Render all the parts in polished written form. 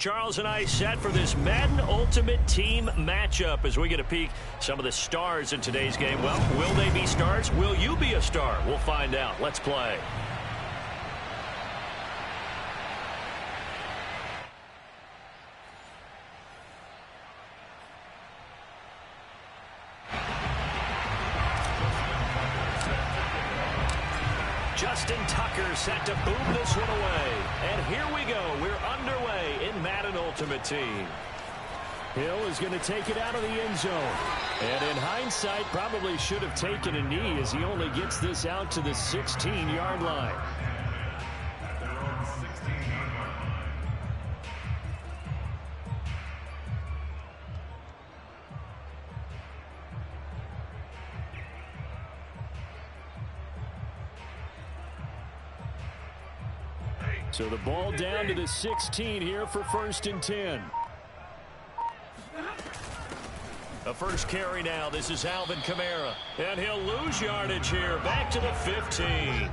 Charles and I set for this Madden Ultimate Team matchup as we get a peek some of the stars in today's game. Well, will they be stars? Will you be a star? We'll find out. Let's play. Justin Tucker set to boom this one away. And here we go. We're underway in Madden Ultimate Team. Hill is going to take it out of the end zone. And in hindsight, probably should have taken a knee as he only gets this out to the 16-yard line. So the ball down to the 16 here for 1st and 10. The first carry now. This is Alvin Kamara. And he'll lose yardage here. Back to the 15.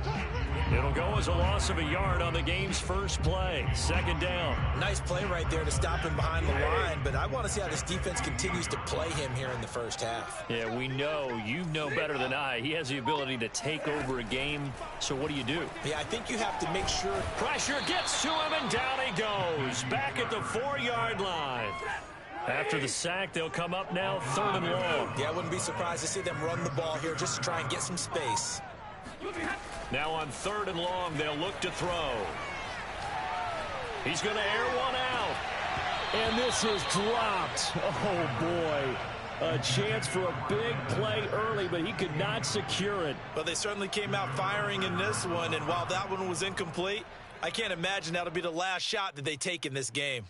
It'll go as a loss of a yard on the game's first play. 2nd down. Nice play right there to stop him behind the line, but I want to see how this defense continues to play him here in the first half. Yeah, we know. You know better than I. He has the ability to take over a game. So what do you do? Yeah, I think you have to make sure. Pressure gets to him, and down he goes. Back at the 4-yard line. After the sack, they'll come up now 3rd and long. Yeah, I wouldn't be surprised to see them run the ball here just to try and get some space. Now on 3rd and long, they'll look to throw. He's going to air one out. And this is dropped. Oh, boy. A chance for a big play early, but he could not secure it. But they certainly came out firing in this one, and while that one was incomplete, I can't imagine that'll be the last shot that they take in this game.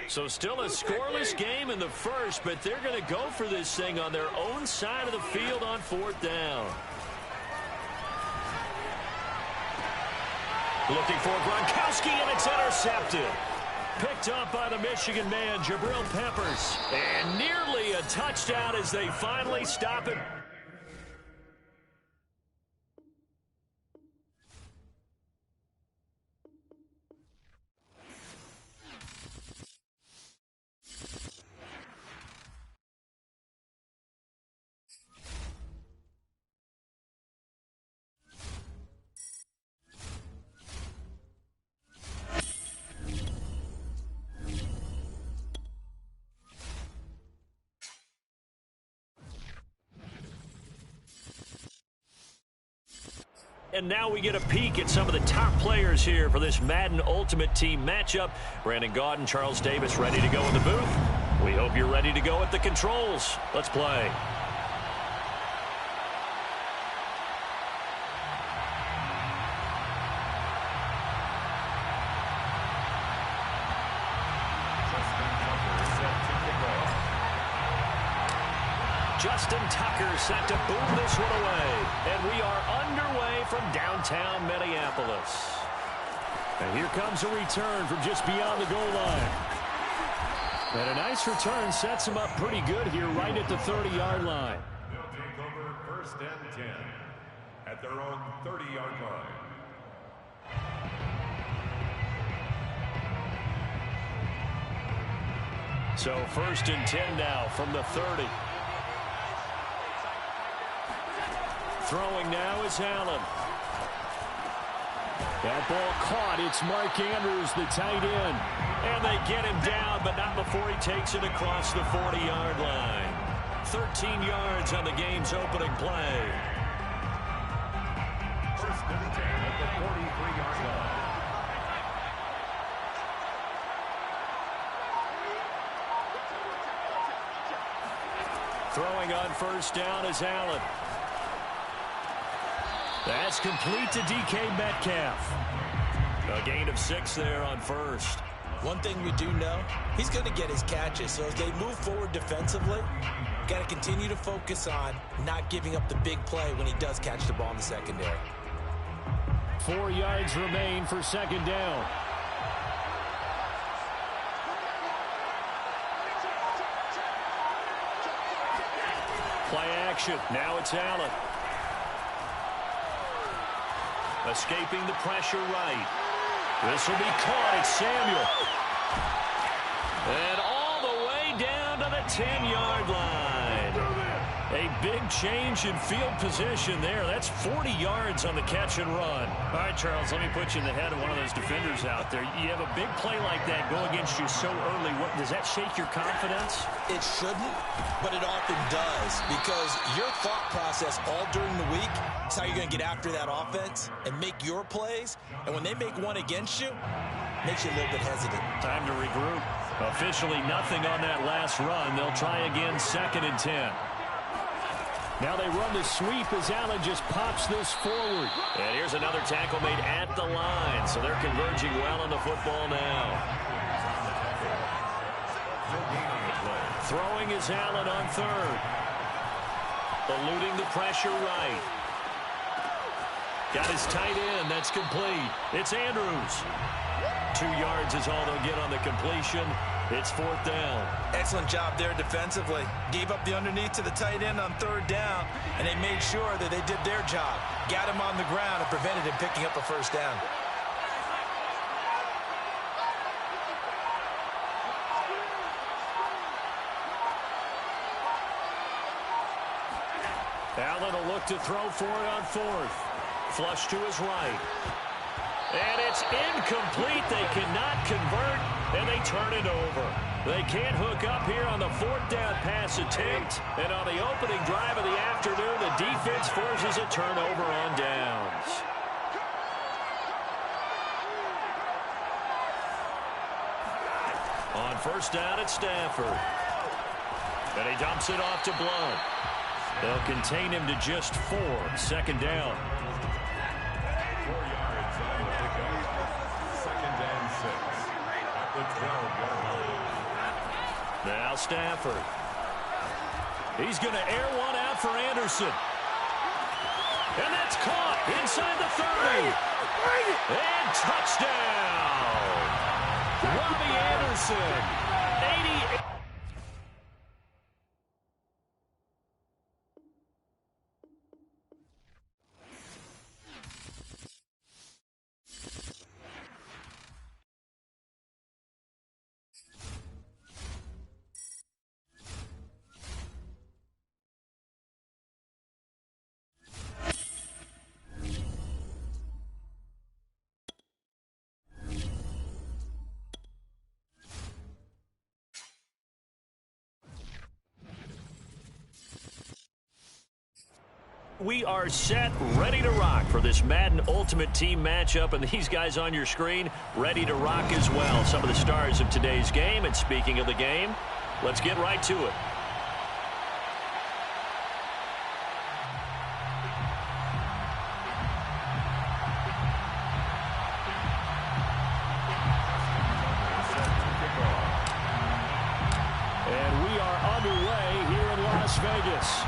So still a scoreless game in the first, but they're going to go for this thing on their own side of the field on 4th down. Looking for Gronkowski, and it's intercepted. Picked up by the Michigan man, Jabril Peppers. And nearly a touchdown as they finally stop it. And now we get a peek at some of the top players here for this Madden Ultimate Team matchup. Brandon Gaudin, Charles Davis ready to go in the booth. We hope you're ready to go at the controls. Let's play. Justin Tucker set to boom this one away. And we are underway from downtown Minneapolis. And here comes a return from just beyond the goal line. And a nice return sets him up pretty good here right at the 30-yard line. They'll take over 1st and 10 at their own 30-yard line. So 1st and 10 now from the 30. Throwing now is Allen. That ball caught. It's Mark Andrews, the tight end. And they get him down, but not before he takes it across the 40-yard line. 13 yards on the game's opening play. 1st and 10 at the 43-yard line. Throwing on 1st down is Allen. That's complete to DK Metcalf. A gain of 6 there on 1st. One thing we do know, he's going to get his catches. So as they move forward defensively, got to continue to focus on not giving up the big play when he does catch the ball in the secondary. 4 yards remain for 2nd down. Play action. Now it's Allen. Escaping the pressure right. This will be caught. It's Samuel. And all the way down to the 10-yard line. A big change in field position there. That's 40 yards on the catch and run. All right, Charles, let me put you in the head of one of those defenders out there. You have a big play like that go against you so early. Does that shake your confidence? It shouldn't, but it often does, because your thought process all during the week is how you're going to get after that offense and make your plays. And when they make one against you, it makes you a little bit hesitant. Time to regroup. Officially nothing on that last run. They'll try again, 2nd and 10. Now they run the sweep as Allen just pops this forward. And here's another tackle made at the line, so they're converging well on the football now. Throwing is Allen on 3rd. Eluding the pressure right. Got his tight end. That's complete. It's Andrews. 2 yards is all they'll get on the completion. It's 4th down. Excellent job there defensively. Gave up the underneath to the tight end on 3rd down, and they made sure that they did their job. Got him on the ground and prevented him picking up a 1st down. Allen will look to throw for it on 4th. Flush to his right. And it's incomplete. They cannot convert, and they turn it over. They can't hook up here on the 4th down pass attempt. And on the opening drive of the afternoon, the defense forces a turnover on downs. On 1st down, it's Stafford. And he dumps it off to Blunt. They'll contain him to just 4. 2nd down. 4 yards on the pickup. 2nd and 6 at the 12-yard line. Now Stafford. He's going to air one out for Anderson. And that's caught inside the 30. And touchdown. Robbie Anderson. 88. We are set, ready to rock for this Madden Ultimate Team matchup, and these guys on your screen ready to rock as well. Some of the stars of today's game, and speaking of the game, let's get right to it. And we are underway here in Las Vegas.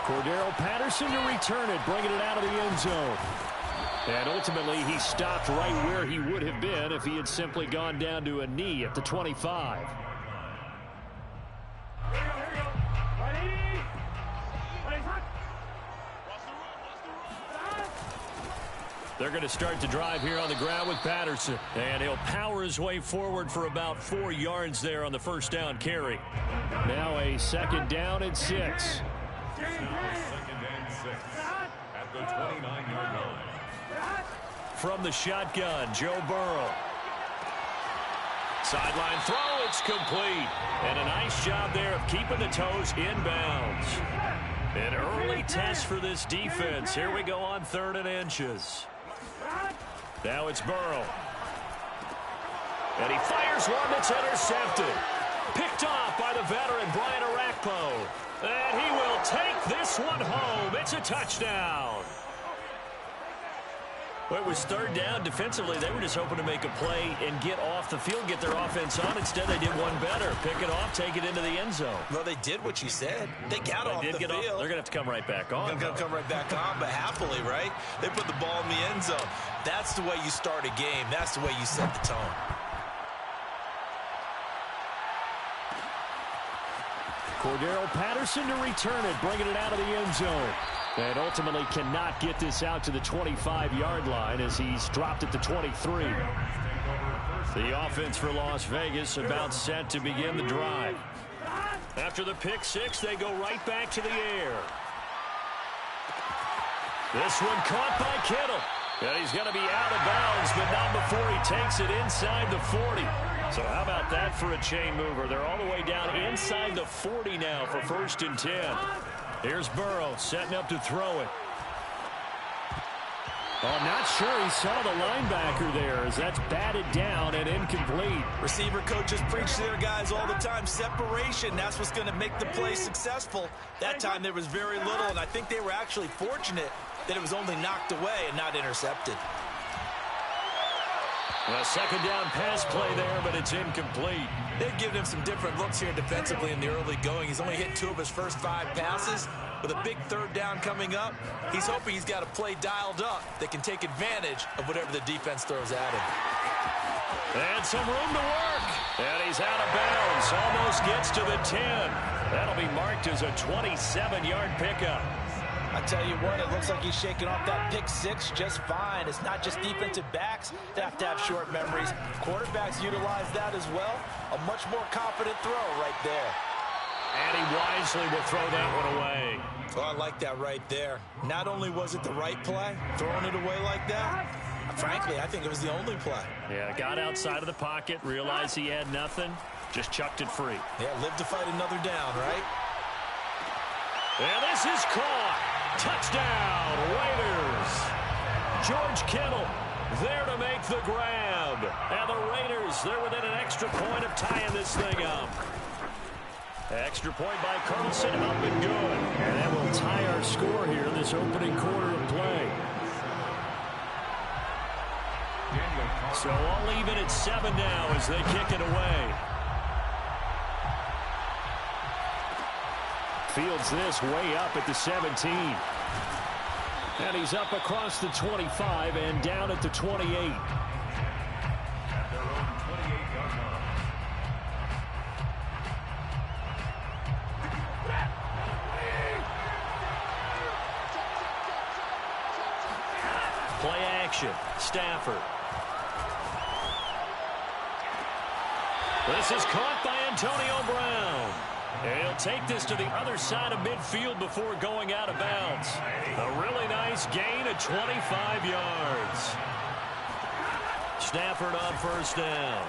Cordero Patterson to return it, bringing it out of the end zone. And ultimately, he stopped right where he would have been if he had simply gone down to a knee at the 25. They're going to start the drive here on the ground with Patterson. And he'll power his way forward for about 4 yards there on the 1st down carry. Now a 2nd down and 6. Now 2nd and 6 at the 29-yard line. From the shotgun, Joe Burrow. Sideline throw, it's complete. And a nice job there of keeping the toes inbounds. An early test for this defense. Here we go on 3rd and inches. Now it's Burrow. And he fires one that's intercepted. Picked off by the veteran Brian Arakpo. And he will take this one home. It's a touchdown. Well, it was 3rd down. Defensively, they were just hoping to make a play and get off the field, get their offense on. Instead, they did one better. Pick it off, take it into the end zone. Well, they did what you said. They got off the field. They're going to have to come right back on. They're going to come right back on, but happily, right? They put the ball in the end zone. That's the way you start a game. That's the way you set the tone. Cordero Patterson to return it, bringing it out of the end zone. And ultimately cannot get this out to the 25-yard line as he's dropped at the 23. The offense for Las Vegas about set to begin the drive. After the pick six, they go right back to the air. This one caught by Kittle. And he's going to be out of bounds, but not before he takes it inside the 40. So how about that for a chain mover? They're all the way down inside the 40 now for 1st and 10. Here's Burrow setting up to throw it. Oh, not sure he saw the linebacker there as that's batted down and incomplete. Receiver coaches preach to their guys all the time. Separation, that's what's going to make the play successful. That time there was very little, and I think they were actually fortunate that it was only knocked away and not intercepted. A second down pass play there, but it's incomplete. They've given him some different looks here defensively in the early going. He's only hit 2 of his first 5 passes. With a big 3rd down coming up, he's hoping he's got a play dialed up that can take advantage of whatever the defense throws at him. And some room to work. And he's out of bounds. Almost gets to the 10. That'll be marked as a 27-yard pickup. I tell you what, it looks like he's shaking off that pick six just fine. It's not just defensive backs that have to have short memories. Quarterbacks utilize that as well. A much more confident throw right there. And he wisely will throw that one away. Oh, I like that right there. Not only was it the right play, throwing it away like that, frankly, I think it was the only play. Yeah, got outside of the pocket, realized he had nothing, just chucked it free. Yeah, live to fight another down, right? And this is caught. Touchdown, Raiders. George Kittle there to make the grab. And the Raiders, they're within an extra point of tying this thing up. Extra point by Carlson, up and good. And that will tie our score here in this opening quarter of play. So all even at 7 now as they kick it away. Fields this way up at the 17. And he's up across the 25 and down at the 28. At their own 28-yard line. Play action. Stafford. This is caught by Antonio Brown. And he'll take this to the other side of midfield before going out of bounds. A really nice gain of 25 yards. Stafford on 1st down.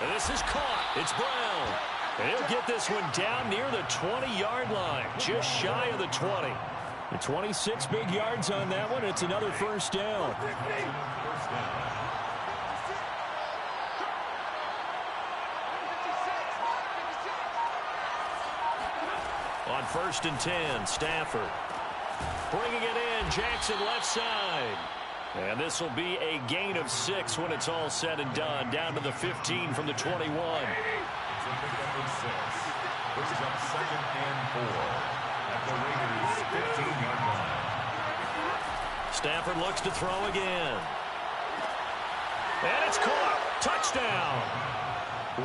And this is caught. It's Brown. And he'll get this one down near the 20-yard line, just shy of the 20. The 26 big yards on that one. It's another 1st down. On 1st and 10, Stafford. Bringing it in, Jackson left side. And this will be a gain of 6 when it's all said and done. Down to the 15 from the 21. It's a pickup of 6. Brings up 2nd and 4 at the Raiders' 15-yard line. Stafford looks to throw again. And it's caught. Touchdown.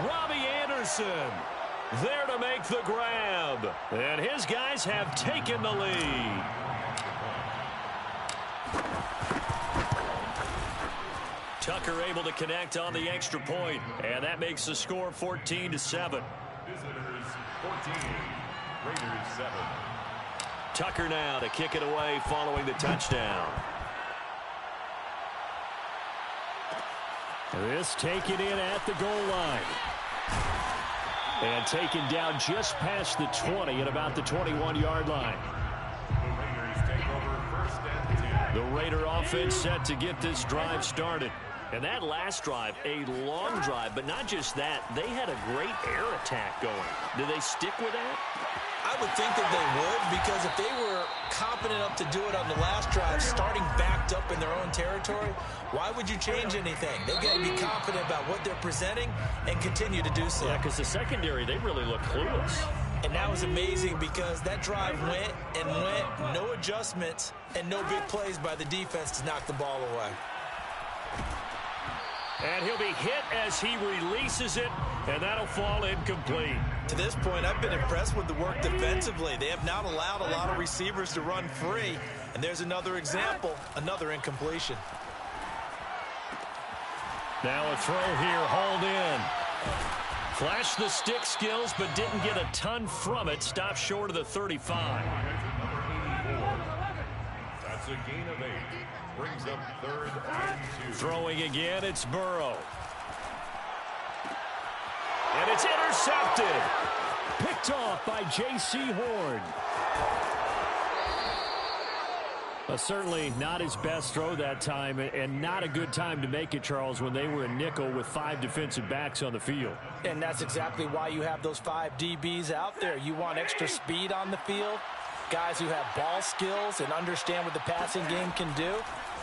Robbie Anderson there to make the grab. And his guys have taken the lead. Tucker able to connect on the extra point, and that makes the score 14-7. Visitors 14, Raiders 7. Tucker now to kick it away following the touchdown. This taken in at the goal line. And taken down just past the 20 at about the 21-yard line. The Raiders take over 1st and 10. The Raider offense set to get this drive started. And that last drive, a long drive, but not just that. They had a great air attack going. Do they stick with that? I would think that they would, because if they were confident enough to do it on the last drive, starting backed up in their own territory, why would you change anything? They've got to be confident about what they're presenting and continue to do so. Yeah, because the secondary, they really look clueless. And that was amazing because that drive went and went, no adjustments and no big plays by the defense to knock the ball away. And he'll be hit as he releases it, and that'll fall incomplete. To this point, I've been impressed with the work defensively. They have not allowed a lot of receivers to run free. And there's another example, another incompletion. Now a throw here, hauled in. Flashed the stick skills, but didn't get a ton from it. Stopped short of the 35. That's a gain of 8. Brings up 3rd and 2. Throwing again, it's Burrow. And it's intercepted. Picked off by J.C. Horn. Certainly not his best throw that time, and not a good time to make it, Charles, when they were a nickel with 5 defensive backs on the field. And that's exactly why you have those 5 DBs out there. You want extra speed on the field, guys who have ball skills and understand what the passing game can do,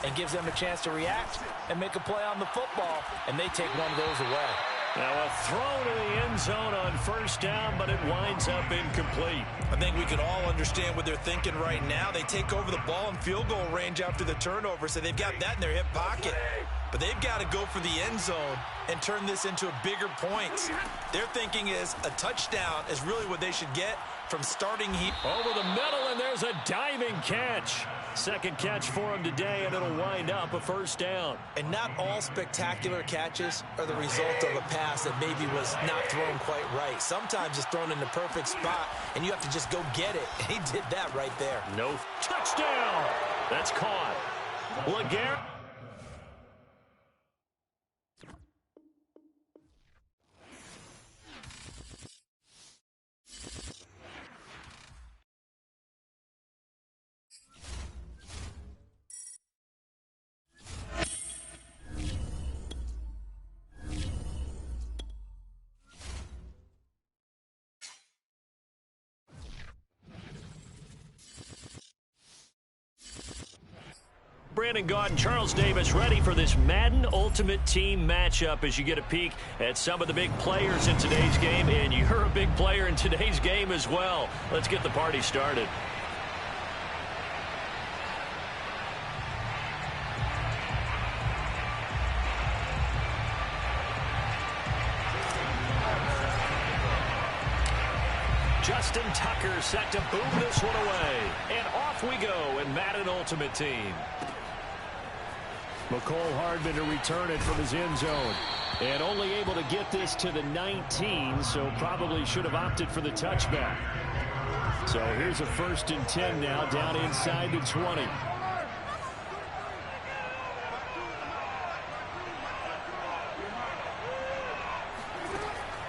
and gives them a chance to react and make a play on the football, and they take one of those away. Now a throw to the end zone on 1st down, but it winds up incomplete. I think we can all understand what they're thinking right now. They take over the ball in field goal range after the turnover, so they've got that in their hip pocket. But they've got to go for the end zone and turn this into a bigger points. Their thinking is a touchdown is really what they should get from starting here. Over the middle, and there's a diving catch. Second catch for him today, and it'll wind up a 1st down. And not all spectacular catches are the result of a pass that maybe was not thrown quite right. Sometimes it's thrown in the perfect spot, and you have to just go get it. And he did that right there. No touchdown. That's caught. LeGarrette. Brandon Gaudin, Charles Davis ready for this Madden Ultimate Team matchup as you get a peek at some of the big players in today's game, and you're a big player in today's game as well. Let's get the party started. Justin Tucker set to boom this one away. And off we go in Madden Ultimate Team. McCole Hardman to return it from his end zone. And only able to get this to the 19, so probably should have opted for the touchback. So here's a 1st and 10 now, down inside the 20.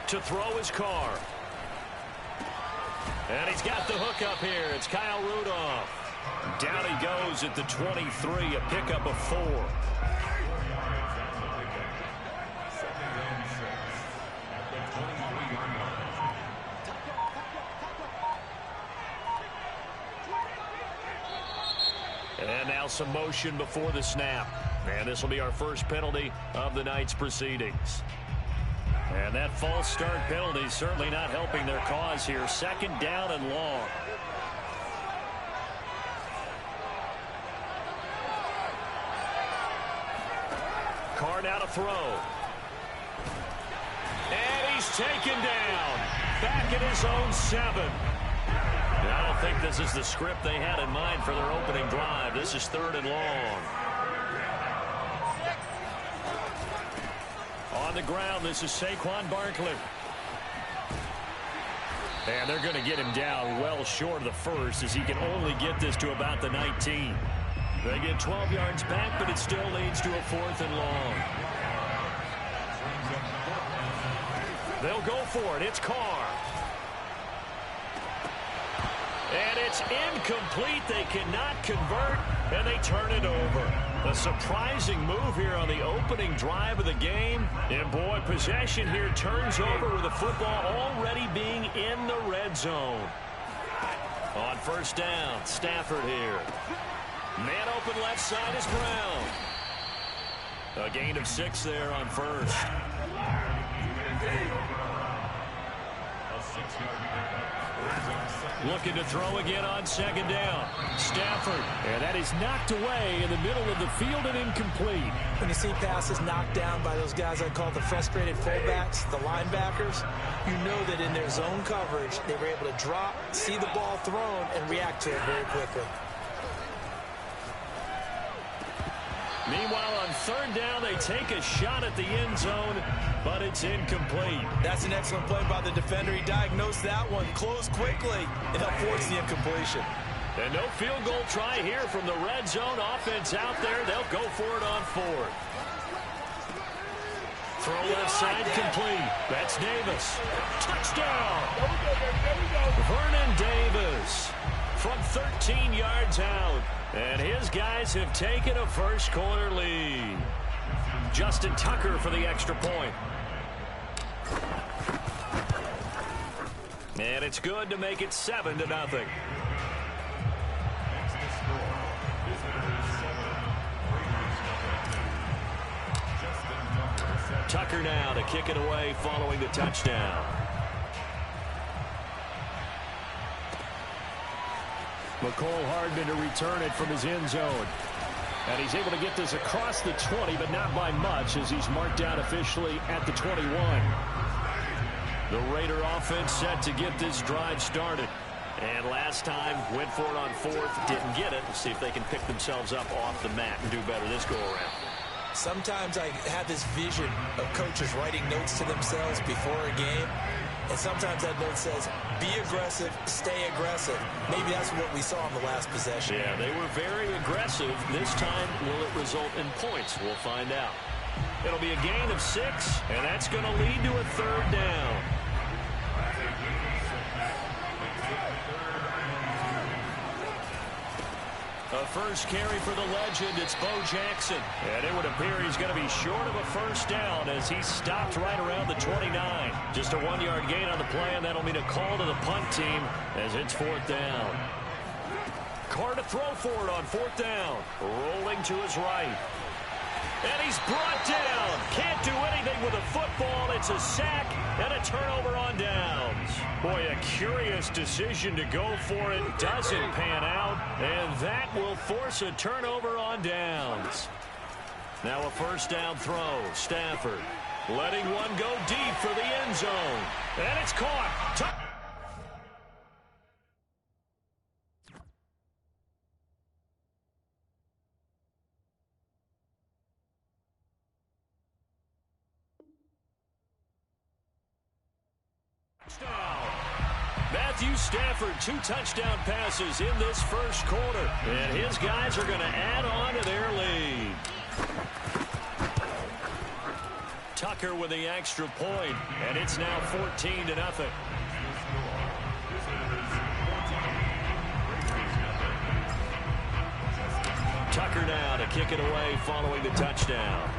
To throw his car. And he's got the hook up here. It's Kyle Rudolph. Down he goes at the 23, a pickup of 4. And now some motion before the snap. And this will be our first penalty of the night's proceedings. And that false start penalty certainly not helping their cause here. 2nd down and long. Carr now to throw. And he's taken down. Back at his own 7. I don't think this is the script they had in mind for their opening drive. This is 3rd and long. On the ground, this is Saquon Barkley. And they're going to get him down well short of the 1st, as he can only get this to about the 19. They get 12 yards back, but it still leads to a 4th and long. They'll go for it. It's Carr. And it's incomplete. They cannot convert, and they turn it over. A surprising move here on the opening drive of the game. And, boy, possession here turns over with the football already being in the red zone. On 1st down, Stafford here. Man open left side is Brown. A gain of 6 there on 1st. 6-yard pickup. Brings up second. Looking to throw again on second down. Stafford. And that is knocked away in the middle of the field and incomplete. When you see passes knocked down by those guys I call the frustrated fullbacks, the linebackers, you know that in their zone coverage, they were able to drop, see the ball thrown, and react to it very quickly. Meanwhile, on third down, they take a shot at the end zone, but it's incomplete. That's an excellent play by the defender. He diagnosed that one, closed quickly, and helped force the incompletion. And no field goal try here from the red zone. Offense out there. They'll go for it on fourth. Throw left side complete. That's Davis. Touchdown! Vernon Davis from 13 yards out. And his guys have taken a first quarter lead. Justin Tucker for the extra point. And it's good to make it 7-0. Tucker now to kick it away following the touchdown. McCole Hardman to return it from his end zone. And he's able to get this across the 20, but not by much, as he's marked down officially at the 21. The Raider offense set to get this drive started. And last time, went for it on fourth, didn't get it. We'll see if they can pick themselves up off the mat and do better this go-around. Sometimes I have this vision of coaches writing notes to themselves before a game, and sometimes that note says, be aggressive, stay aggressive. Maybe that's what we saw in the last possession. Yeah, they were very aggressive. This time, will it result in points? We'll find out. It'll be a gain of 6, and that's going to lead to a third down. A first carry for the legend. It's Bo Jackson. And it would appear he's going to be short of a first down as he stopped right around the 29. Just a 1-yard gain on the play, and that'll mean a call to the punt team as it's fourth down. Carr to throw for it on fourth down. Rolling to his right. And he's brought down. Can't do anything with a football. It's a sack and a turnover on downs. Boy, a curious decision to go for it. Doesn't pan out. And that will force a turnover on downs. Now a first down throw. Stafford letting one go deep for the end zone. And it's caught. Matthew Stafford, 2 touchdown passes in this first quarter. And his guys are going to add on to their lead. Tucker with the extra point, and it's now 14-0. Tucker now to kick it away following the touchdown.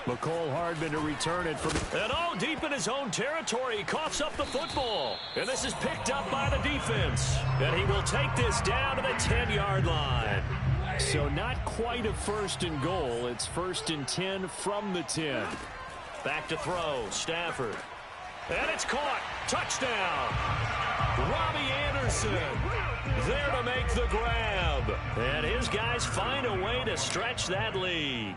McCole Hardman to return it from... And deep in his own territory, he coughs up the football. And this is picked up by the defense. And he will take this down to the 10-yard line. So not quite a first and goal. It's first and 10 from the 10. Back to throw. Stafford. And it's caught. Touchdown. Robbie Anderson there to make the grab. And his guys find a way to stretch that lead.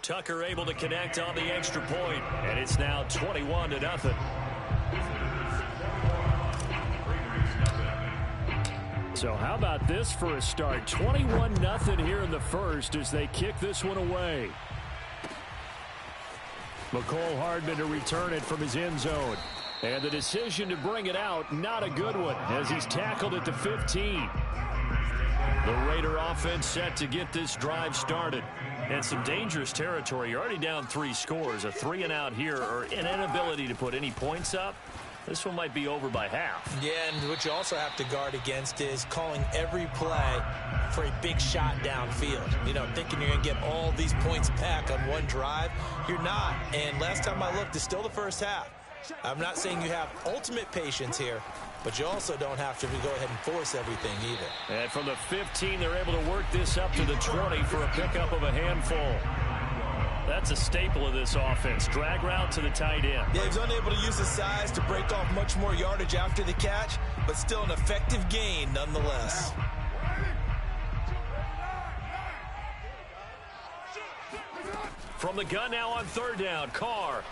Tucker able to connect on the extra point, and it's now 21-0. So how about this for a start? 21-0 here in the first as they kick this one away. McCole Hardman to return it from his end zone. And the decision to bring it out, not a good one, as he's tackled at the 15. The Raider offense set to get this drive started. And some dangerous territory. You're already down 3 scores. A 3-and-out here, or an inability to put any points up. This one might be over by half. Yeah, and what you also have to guard against is calling every play for a big shot downfield. You know, thinking you're going to get all these points back on one drive. You're not. And last time I looked, it's still the first half. I'm not saying you have ultimate patience here, but you also don't have to go ahead and force everything either. And from the 15, they're able to work this up to the 20 for a pickup of a handful. That's a staple of this offense. Drag route to the tight end. Yeah, he's unable to use his size to break off much more yardage after the catch, but still an effective gain nonetheless. From the gun now on third down, Carr.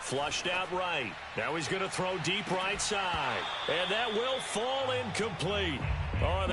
Flushed out right. Now he's going to throw deep right side. And that will fall incomplete. Oh,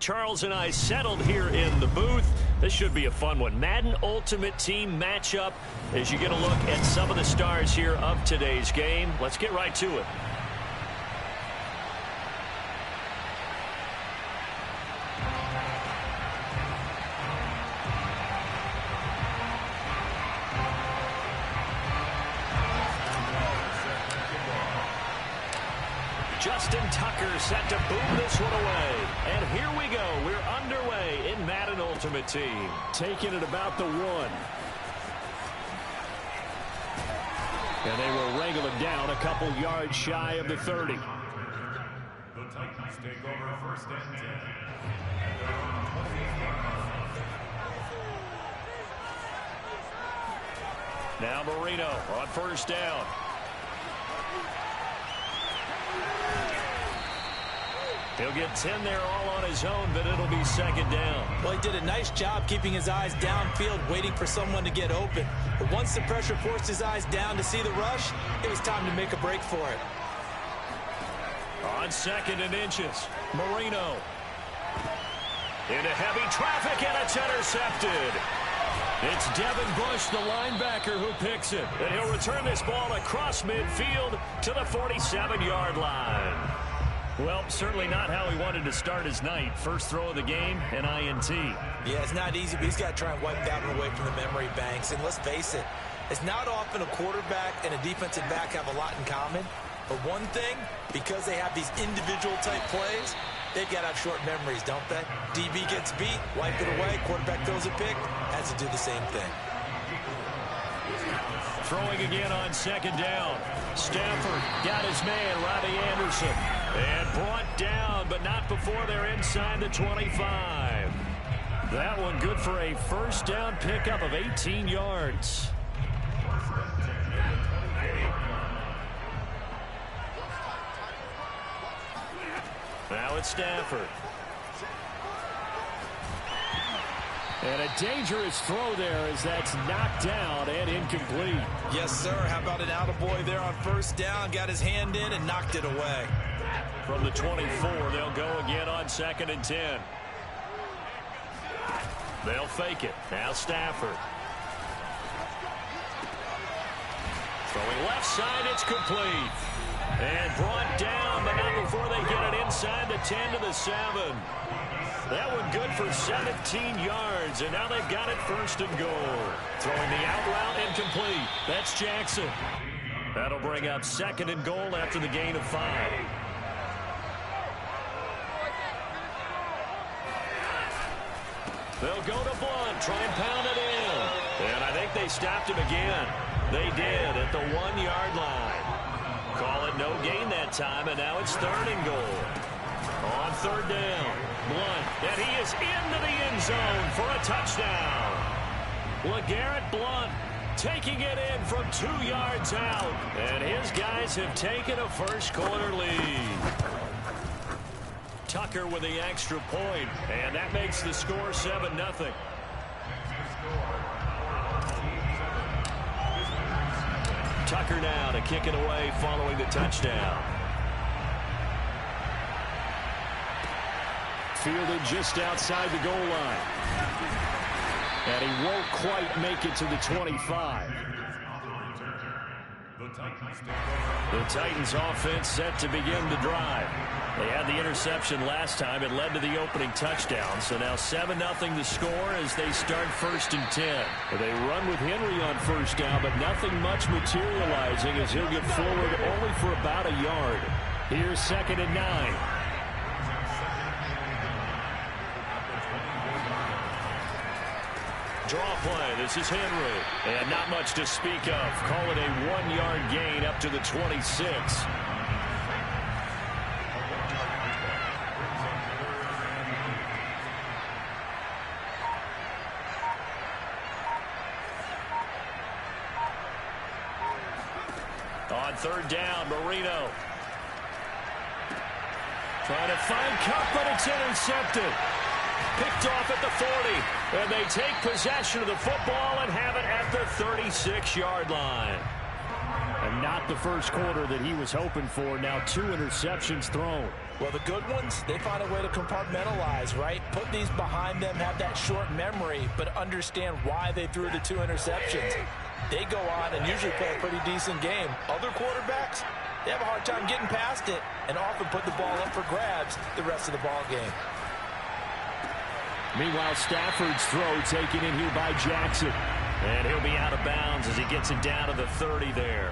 Charles and I settled here in the booth. This should be a fun one. Madden Ultimate Team matchup as you get a look at some of the stars here of today's game. Let's get right to it. Justin Tucker set to boom this one away. And here we go. We're underway in Madden Ultimate Team. Taking it about the 1. And they will wrangle it down a couple yards shy of the 30. The Titans take over first and 10. Now Marino on first down. He'll get 10 there all on his own, but it'll be second down. Well, he did a nice job keeping his eyes downfield, waiting for someone to get open. But once the pressure forced his eyes down to see the rush, it was time to make a break for it. On second and inches, Marino. Into heavy traffic, and it's intercepted. It's Devin Bush, the linebacker, who picks it. And he'll return this ball across midfield to the 47-yard line. Well, certainly not how he wanted to start his night. First throw of the game, an INT. Yeah, it's not easy, but he's got to try and wipe that one away from the memory banks. And let's face it, it's not often a quarterback and a defensive back have a lot in common. But one thing, because they have these individual type plays, they've got to have short memories, don't they? DB gets beat, wipe it away, quarterback throws a pick, has to do the same thing. Throwing again on second down. Stafford got his man, Robbie Anderson. And brought down, but not before they're inside the 25. That one good for a first down pickup of 18 yards. Now it's Stafford. And a dangerous throw there as that's knocked down and incomplete. Yes, sir. How about an attaboy there on first down? Got his hand in and knocked it away. From the 24, they'll go again on second and 10. They'll fake it. Now Stafford. Throwing left side, it's complete. And brought down, but not before they get it inside the 10 to the 7. That one good for 17 yards, and now they've got it first and goal. Throwing the out route incomplete. That's Jackson. That'll bring up second and goal after the gain of 5. They'll go to Blunt, try and pound it in. And I think they stopped him again. They did at the 1-yard line. Call it no gain that time, and now it's third and goal. On third down, Blunt, and he is into the end zone for a touchdown. LeGarrette Blunt taking it in from 2 yards out, and his guys have taken a first-quarter lead. Tucker with the extra point, and that makes the score 7-0. Tucker now to kick it away following the touchdown. Fielded just outside the goal line. And he won't quite make it to the 25. The Titans offense set to begin the drive. They had the interception last time. It led to the opening touchdown. So now 7-0 the score as they start first and 10. They run with Henry on first down, but nothing much materializing as he'll get forward only for about a yard. Here's second and 9. Draw play. This is Henry. And not much to speak of. Call it a 1-yard gain up to the 26. On third down, Marino. Trying to find Cup, but it's intercepted. Picked off at the 40, and they take possession of the football and have it at the 36-yard line. And not the first quarter that he was hoping for. Now 2 interceptions thrown. Well, the good ones, they find a way to compartmentalize, right? Put these behind them, have that short memory, but understand why they threw the 2 interceptions. They go on and usually play a pretty decent game. Other quarterbacks, they have a hard time getting past it and often put the ball up for grabs the rest of the ball game. Meanwhile, Stafford's throw taken in here by Jackson. And he'll be out of bounds as he gets it down to the 30 there.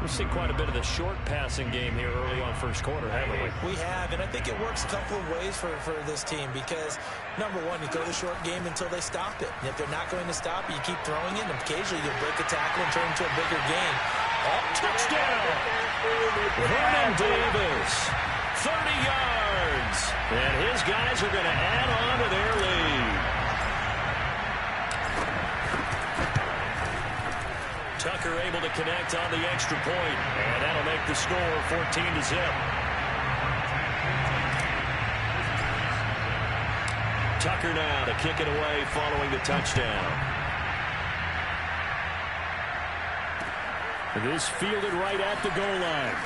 We've seen quite a bit of the short passing game here early on first quarter, haven't we? We have, and I think it works a couple of ways for this team because, number one, you throw the short game until they stop it. And if they're not going to stop it, you keep throwing it, and occasionally you'll break a tackle and turn into a bigger game. Oh, touchdown! Vernon Davis, 30 yards. And his guys are going to add on to their lead. Tucker able to connect on the extra point, and that'll make the score 14-0. Tucker now to kick it away following the touchdown. This fielded right at the goal line.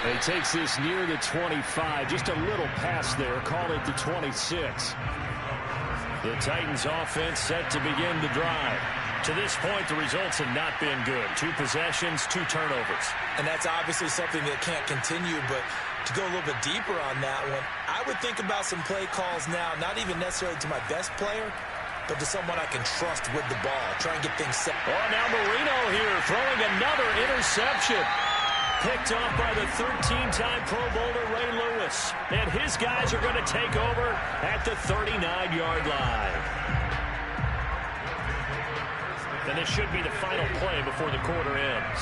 He takes this near the 25. Just a little pass there. Call it the 26. The Titans offense set to begin the drive. To this point, the results have not been good. 2 possessions, 2 turnovers. And that's obviously something that can't continue, but to go a little bit deeper on that one, I would think about some play calls now, not even necessarily to my best player, but to someone I can trust with the ball. Try and get things set. Oh, now Marino here throwing another interception. Picked off by the 13-time Pro Bowler Ray Lewis. And his guys are going to take over at the 39-yard line. And this should be the final play before the quarter ends.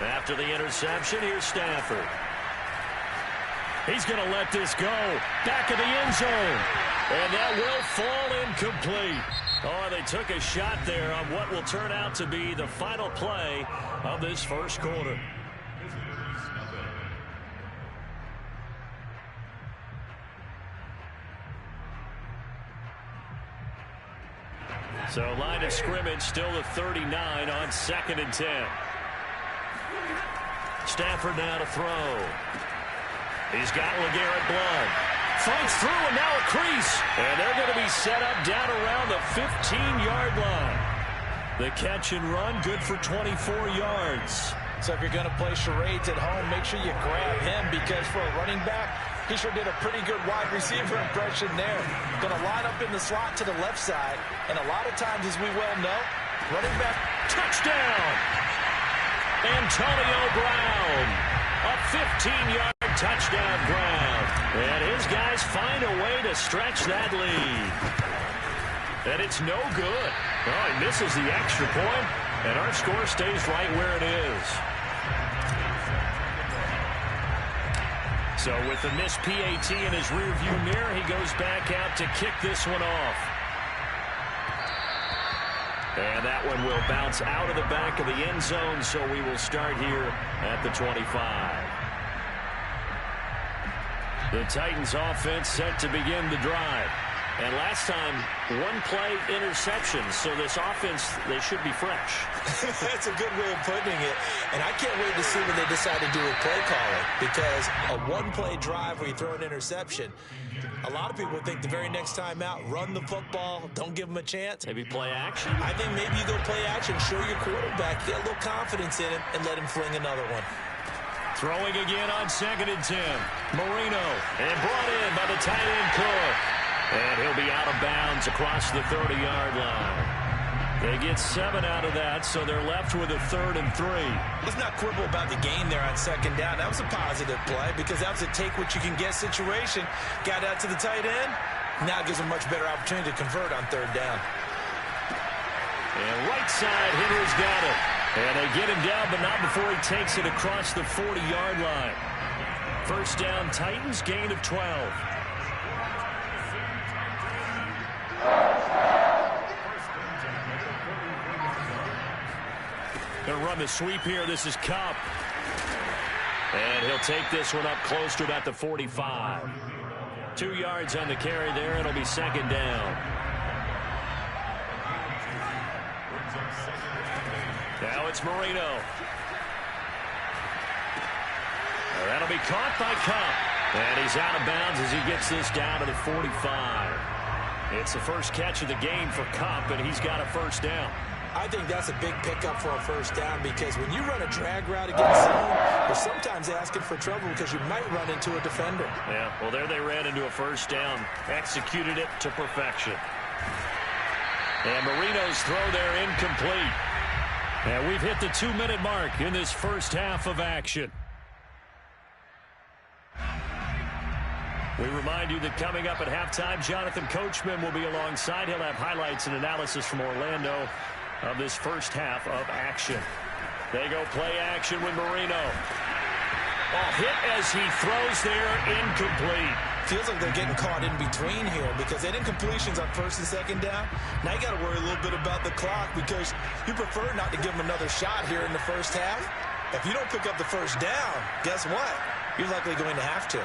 After the interception, here's Stafford. He's going to let this go. Back of the end zone. And that will fall incomplete. Oh, they took a shot there on what will turn out to be the final play of this first quarter. So line of scrimmage still the 39 on 2nd and 10. Stafford now to throw. He's got LeGarrette Blunt. Fights through and now a crease. And they're going to be set up down around the 15-yard line. The catch and run good for 24 yards. So if you're going to play charades at home, make sure you grab him, because for a running back, he sure did a pretty good wide receiver impression there. Going to line up in the slot to the left side. And a lot of times, as we well know, running back Touchdown! Antonio Brown. A 15-yard touchdown grab. And his guys find a way to stretch that lead. And it's no good. Oh, he misses the extra point, and our score stays right where it is. So with the missed PAT in his rearview mirror, he goes back out to kick this one off. And that one will bounce out of the back of the end zone, so we will start here at the 25. The Titans offense set to begin the drive. And last time, one play interception. So this offense, they should be fresh. That's a good way of putting it. And I can't wait to see what they decide to do with play calling. Because a one-play drive where you throw an interception, a lot of people think the very next time out, run the football, don't give them a chance. Maybe play action? I think maybe you go play action, show your quarterback, get a little confidence in him, and let him fling another one. Throwing again on 2nd and 10. Marino, and brought in by the tight end Cook. And he'll be out of bounds across the 30-yard line. They get 7 out of that, so they're left with a 3rd and 3. Let's not quibble about the gain there on 2nd down. That was a positive play because that was a take-what-you-can-get situation. Got out to the tight end. Now gives a much better opportunity to convert on 3rd down. And right side, Henry's got it. And they get him down, but not before he takes it across the 40-yard line. First down, Titans, gain of 12. Going to run the sweep here. This is Kupp. And he'll take this one up close to about the 45. 2 yards on the carry there. It'll be 2nd down. Now it's Marino. That'll be caught by Kupp. And he's out of bounds as he gets this down to the 45. It's the first catch of the game for Kupp, and he's got a first down. I think that's a big pickup for a first down because when you run a drag route against zone, you're sometimes asking for trouble because you might run into a defender. Yeah, well, there they ran into a first down. Executed it to perfection. And Marino's throw there incomplete. And we've hit the 2-minute mark in this first half of action. We remind you that coming up at halftime, Jonathan Coachman will be alongside. He'll have highlights and analysis from Orlando of this first half of action. They go play action with Marino. Oh, hit as he throws there, incomplete. Feels like they're getting caught in between here because they did incompletions on 1st and 2nd down. Now you got to worry a little bit about the clock because you prefer not to give them another shot here in the first half. If you don't pick up the first down, guess what? You're likely going to have to.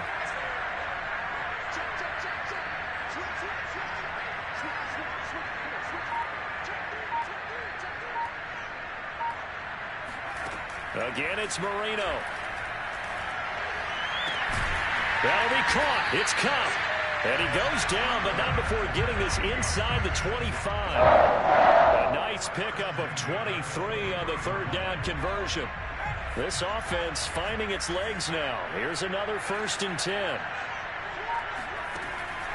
Again, it's Marino. That'll be caught. It's Kupp. And he goes down, but not before getting this inside the 25. A nice pickup of 23 on the 3rd down conversion. This offense finding its legs now. Here's another 1st and 10.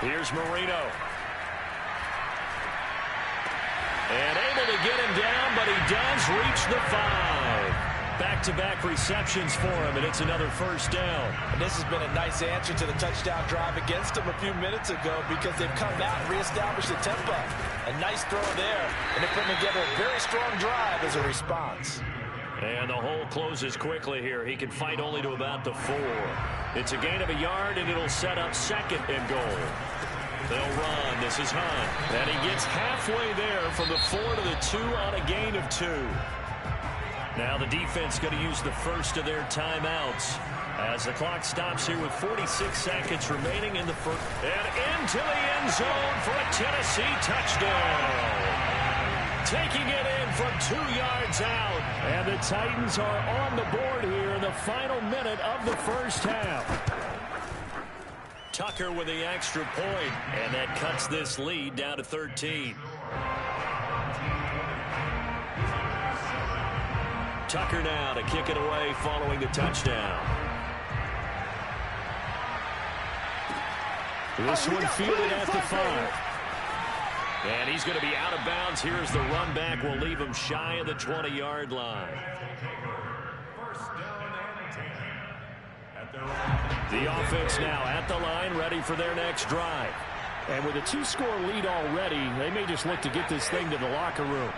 Here's Marino. And able to get him down, but he does reach the 5. Back-to-back receptions for him, and it's another first down. And this has been a nice answer to the touchdown drive against them a few minutes ago because they've come out and reestablished the tempo. A nice throw there, and they're putting together a very strong drive as a response. And the hole closes quickly here. He can fight only to about the 4. It's a gain of a yard, and it'll set up 2nd and goal. They'll run. This is Hunt. And he gets halfway there from the 4 to the 2 on a gain of 2. Now the defense going to use the first of their timeouts as the clock stops here with 46 seconds remaining in the first. And into the end zone for a Tennessee touchdown. Taking it in from 2 yards out. And the Titans are on the board here in the final minute of the first half. Tucker with the extra point, and that cuts this lead down to 13. Tucker now to kick it away following the touchdown. This one fielded at the 5. And he's going to be out of bounds. Here's the run back. We'll leave him shy of the 20-yard line. The offense now at the line, ready for their next drive. And with a 2-score lead already, they may just look to get this thing to the locker room.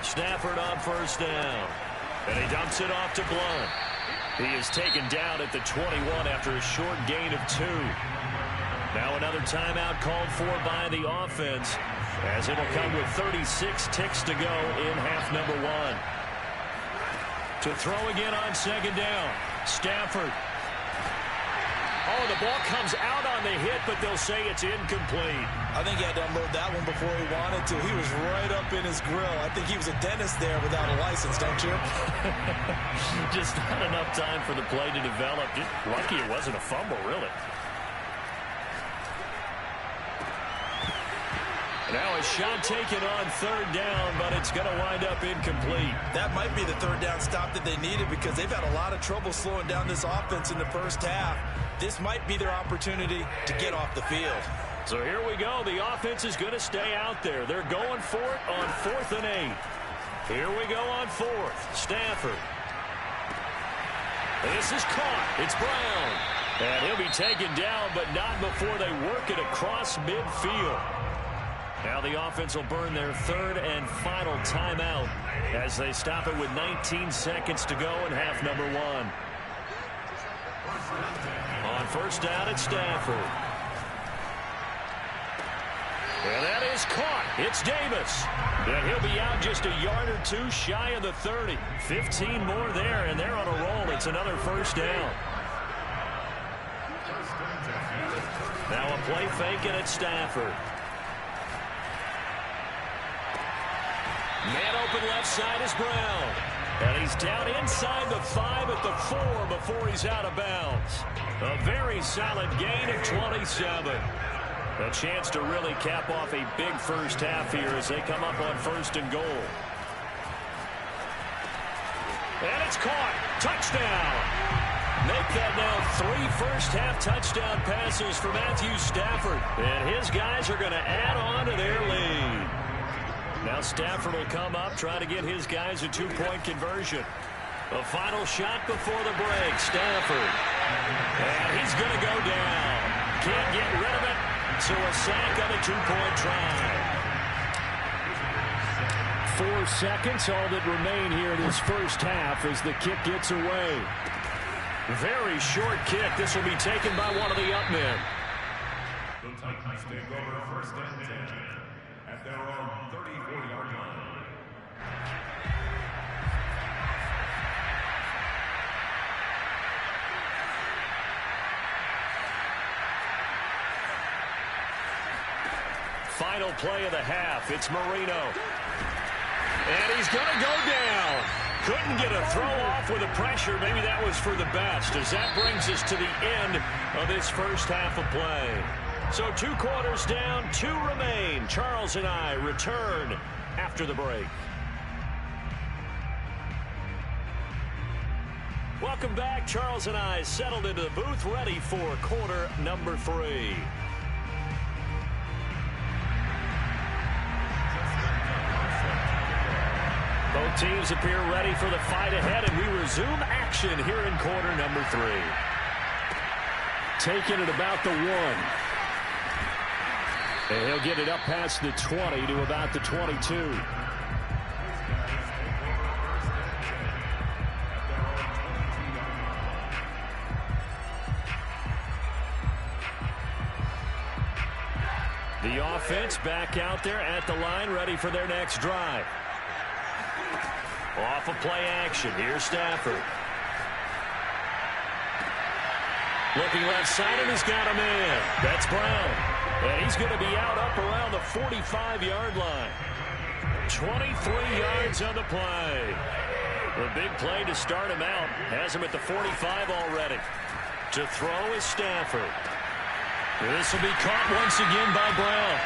Stafford on first down. And he dumps it off to Blunt. He is taken down at the 21 after a short gain of 2. Now another timeout called for by the offense, as it'll come with 36 ticks to go in half number 1. To throw again on second down. Stafford. Oh, the ball comes out on the hit, but they'll say it's incomplete. I think he had to unload that one before he wanted to. He was right up in his grill. I think he was a dentist there without a license, don't you? Just not enough time for the play to develop. Just lucky it wasn't a fumble, really. Now a shot taken on third down, but it's going to wind up incomplete. That might be the third down stop that they needed, because they've had a lot of trouble slowing down this offense in the first half. This might be their opportunity to get off the field. So here we go. The offense is going to stay out there. They're going for it on 4th and 8. Here we go on 4th. Stafford. This is caught. It's Brown. And he'll be taken down, but not before they work it across midfield. Now the offense will burn their third and final timeout as they stop it with 19 seconds to go in half number 1. On first down, it's Stafford. And that is caught. It's Davis. And he'll be out just a yard or 2 shy of the 30. 15 more there, and they're on a roll. It's another first down. Now a play fake, and it's Stafford. Man open left side is Brown. And he's down inside the 5 at the 4 before he's out of bounds. A very solid gain of 27. A chance to really cap off a big first half here as they come up on 1st and goal. And it's caught. Touchdown. Make that now 3 first-half touchdown passes for Matthew Stafford. And his guys are going to add on to their lead. Now Stafford will come up, try to get his guys a 2-point conversion. A final shot before the break. Stafford. And he's going to go down. Can't get rid of it. So a sack on a 2-point try. 4 seconds, all that remain here in this first half as the kick gets away. Very short kick. This will be taken by one of the up men. The Titans take over 1st and 10 at their own 34-yard line. Final play of the half. It's Marino. And he's going to go down. Couldn't get a throw off with the pressure. Maybe that was for the best, as that brings us to the end of this first half of play. So 2 quarters down, 2 remain. Charles and I return after the break. Welcome back. Charles and I settled into the booth, ready for quarter number 3. Both teams appear ready for the fight ahead, and we resume action here in quarter number 3. Taking it about the 1. And he'll get it up past the 20 to about the 22. The offense back out there at the line, ready for their next drive. Off of play action. Here's Stafford. Looking left side, and he's got a man. That's Brown. And he's going to be out up around the 45-yard line. 23 yards on the play. The big play to start him out. Has him at the 45 already. To throw is Stafford. This will be caught once again by Brown.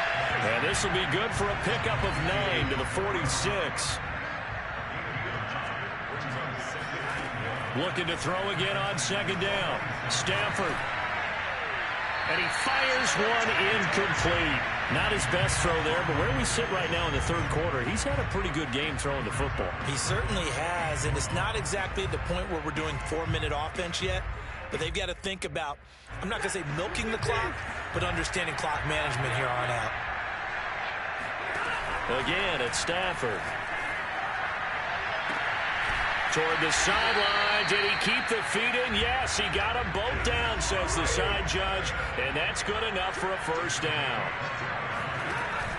And this will be good for a pickup of 9 to the 46. Looking to throw again on second down. Stafford. And he fires one incomplete. Not his best throw there, but where we sit right now in the third quarter, he's had a pretty good game throwing the football. He certainly has, and it's not exactly at the point where we're doing 4-minute offense yet, but they've got to think about, I'm not going to say milking the clock, but understanding clock management here on out. Again, it's Stafford. Toward the sideline. Did he keep the feet in? Yes, he got them both down, says the side judge, and that's good enough for a first down.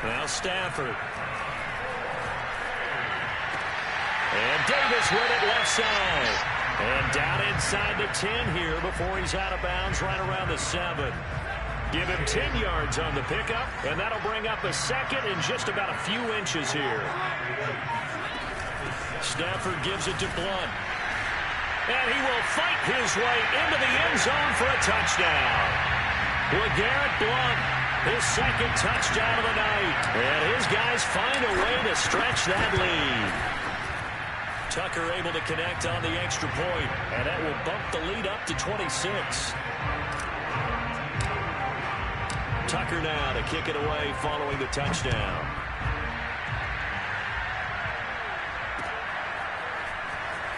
Now Stafford. And Davis with it left side. And down inside the 10 here before he's out of bounds right around the 7. Give him 10 yards on the pickup, and that'll bring up a second in just about a few inches here. Stafford gives it to Blunt. And he will fight his way into the end zone for a touchdown. LeGarrette Blunt, his second touchdown of the night. And his guys find a way to stretch that lead. Tucker able to connect on the extra point, and that will bump the lead up to 26. Tucker now to kick it away following the touchdown.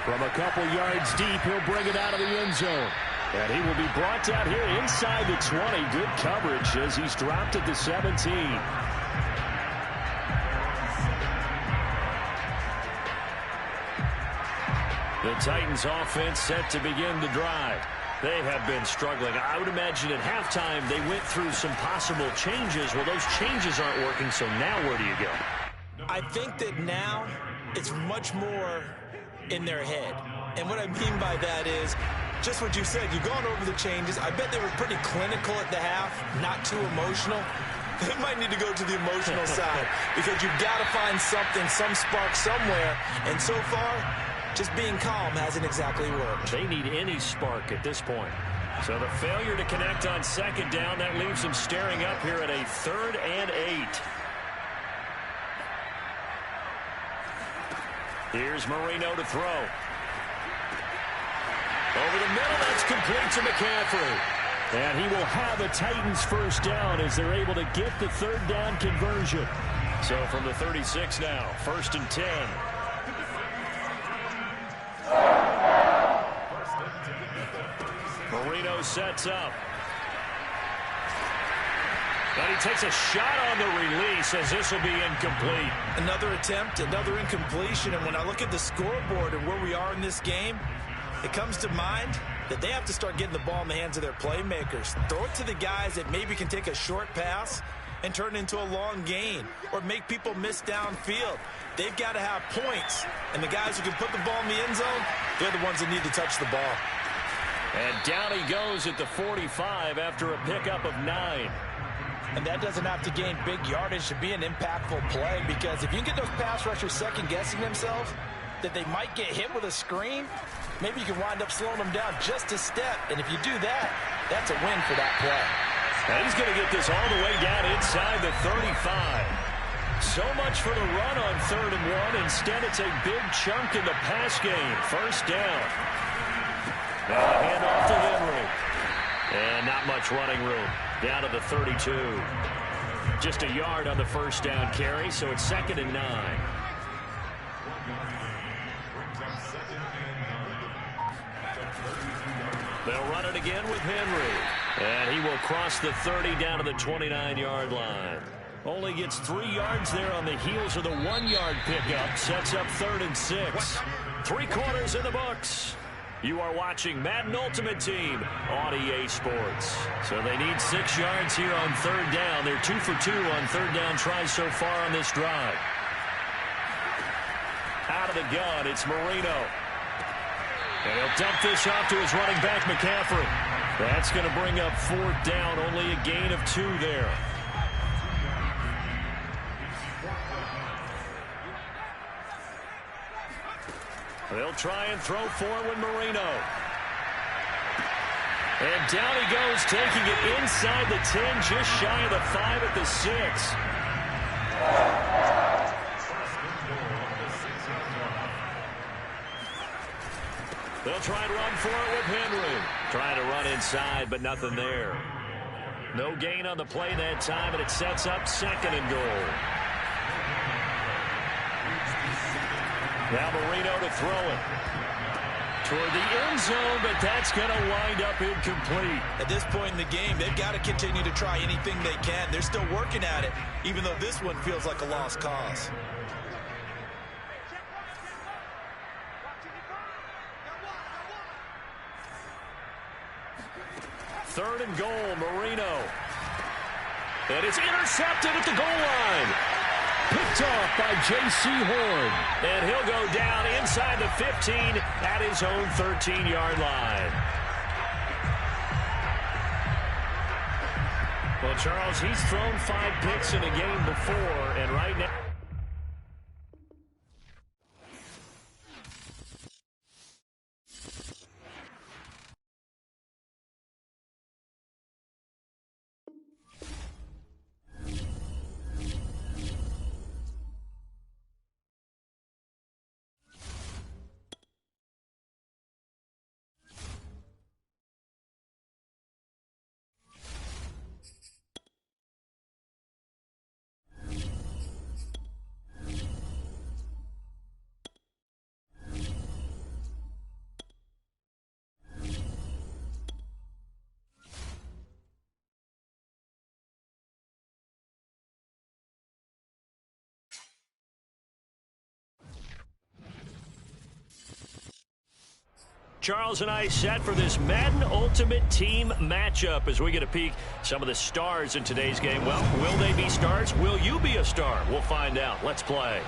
From a couple yards deep, he'll bring it out of the end zone. And he will be brought down here inside the 20. Good coverage as he's dropped at the 17. The Titans offense set to begin the drive. They have been struggling. I would imagine at halftime they went through some possible changes. Well, those changes aren't working, so now where do you go? I think that now it's much more in their head. And what I mean by that is just what you said. You've gone over the changes. I bet they were pretty clinical at the half, not too emotional. They might need to go to the emotional side because you've got to find something, some spark somewhere. And so far, just being calm hasn't exactly worked. They need any spark at this point. So the failure to connect on second down, that leaves them staring up here at a 3rd and 8. Here's Marino to throw. Over the middle, that's complete to McCaffrey. And he will have a Titans first down as they're able to get the 3rd down conversion. So from the 36 now, 1st and 10. Marino sets up. And he takes a shot on the release as this will be incomplete. Another attempt, another incompletion. And when I look at the scoreboard and where we are in this game, it comes to mind that they have to start getting the ball in the hands of their playmakers. Throw it to the guys that maybe can take a short pass and turn it into a long gain or make people miss downfield. They've got to have points. And the guys who can put the ball in the end zone, they're the ones that need to touch the ball. And down he goes at the 45 after a pickup of 9. And that doesn't have to gain big yardage to be an impactful play, because if you can get those pass rushers second-guessing themselves that they might get hit with a screen, maybe you can wind up slowing them down just a step. And if you do that, that's a win for that play. And he's going to get this all the way down inside the 35. So much for the run on 3rd and 1. Instead, it's a big chunk in the pass game. First down. Now a handoff to Henry. And not much running room. Down to the 32. Just a yard on the first down carry, so it's 2nd and 9. They'll run it again with Henry. And he will cross the 30 down to the 29-yard line. Only gets 3 yards there on the heels of the 1-yard pickup. Sets up 3rd and 6. 3 quarters in the books. You are watching Madden Ultimate Team on EA Sports. So they need 6 yards here on 3rd down. They're 2 for 2 on 3rd down tries so far on this drive. Out of the gun, it's Marino. And he'll dump this off to his running back, McCaffrey. That's going to bring up 4th down, only a gain of 2 there. They'll try and throw forward with Marino. And down he goes, taking it inside the 10, just shy of the 5 at the 6. They'll try and run for it with Henry. Trying to run inside, but nothing there. No gain on the play that time, and it sets up 2nd and goal. Now Marino to throw it. Toward the end zone, but that's going to wind up incomplete. At this point in the game, they've got to continue to try anything they can. They're still working at it, even though this one feels like a lost cause. Third and goal, Marino. And it's intercepted at the goal line. Picked off by J.C. Horn. And he'll go down inside the 15 at his own 13-yard line. Well, Charles, he's thrown 5 picks in a game before, and right now... Charles and I set for this Madden Ultimate Team matchup as we get a peek some of the stars in today's game. Well, will they be stars? Will you be a star? We'll find out. Let's play.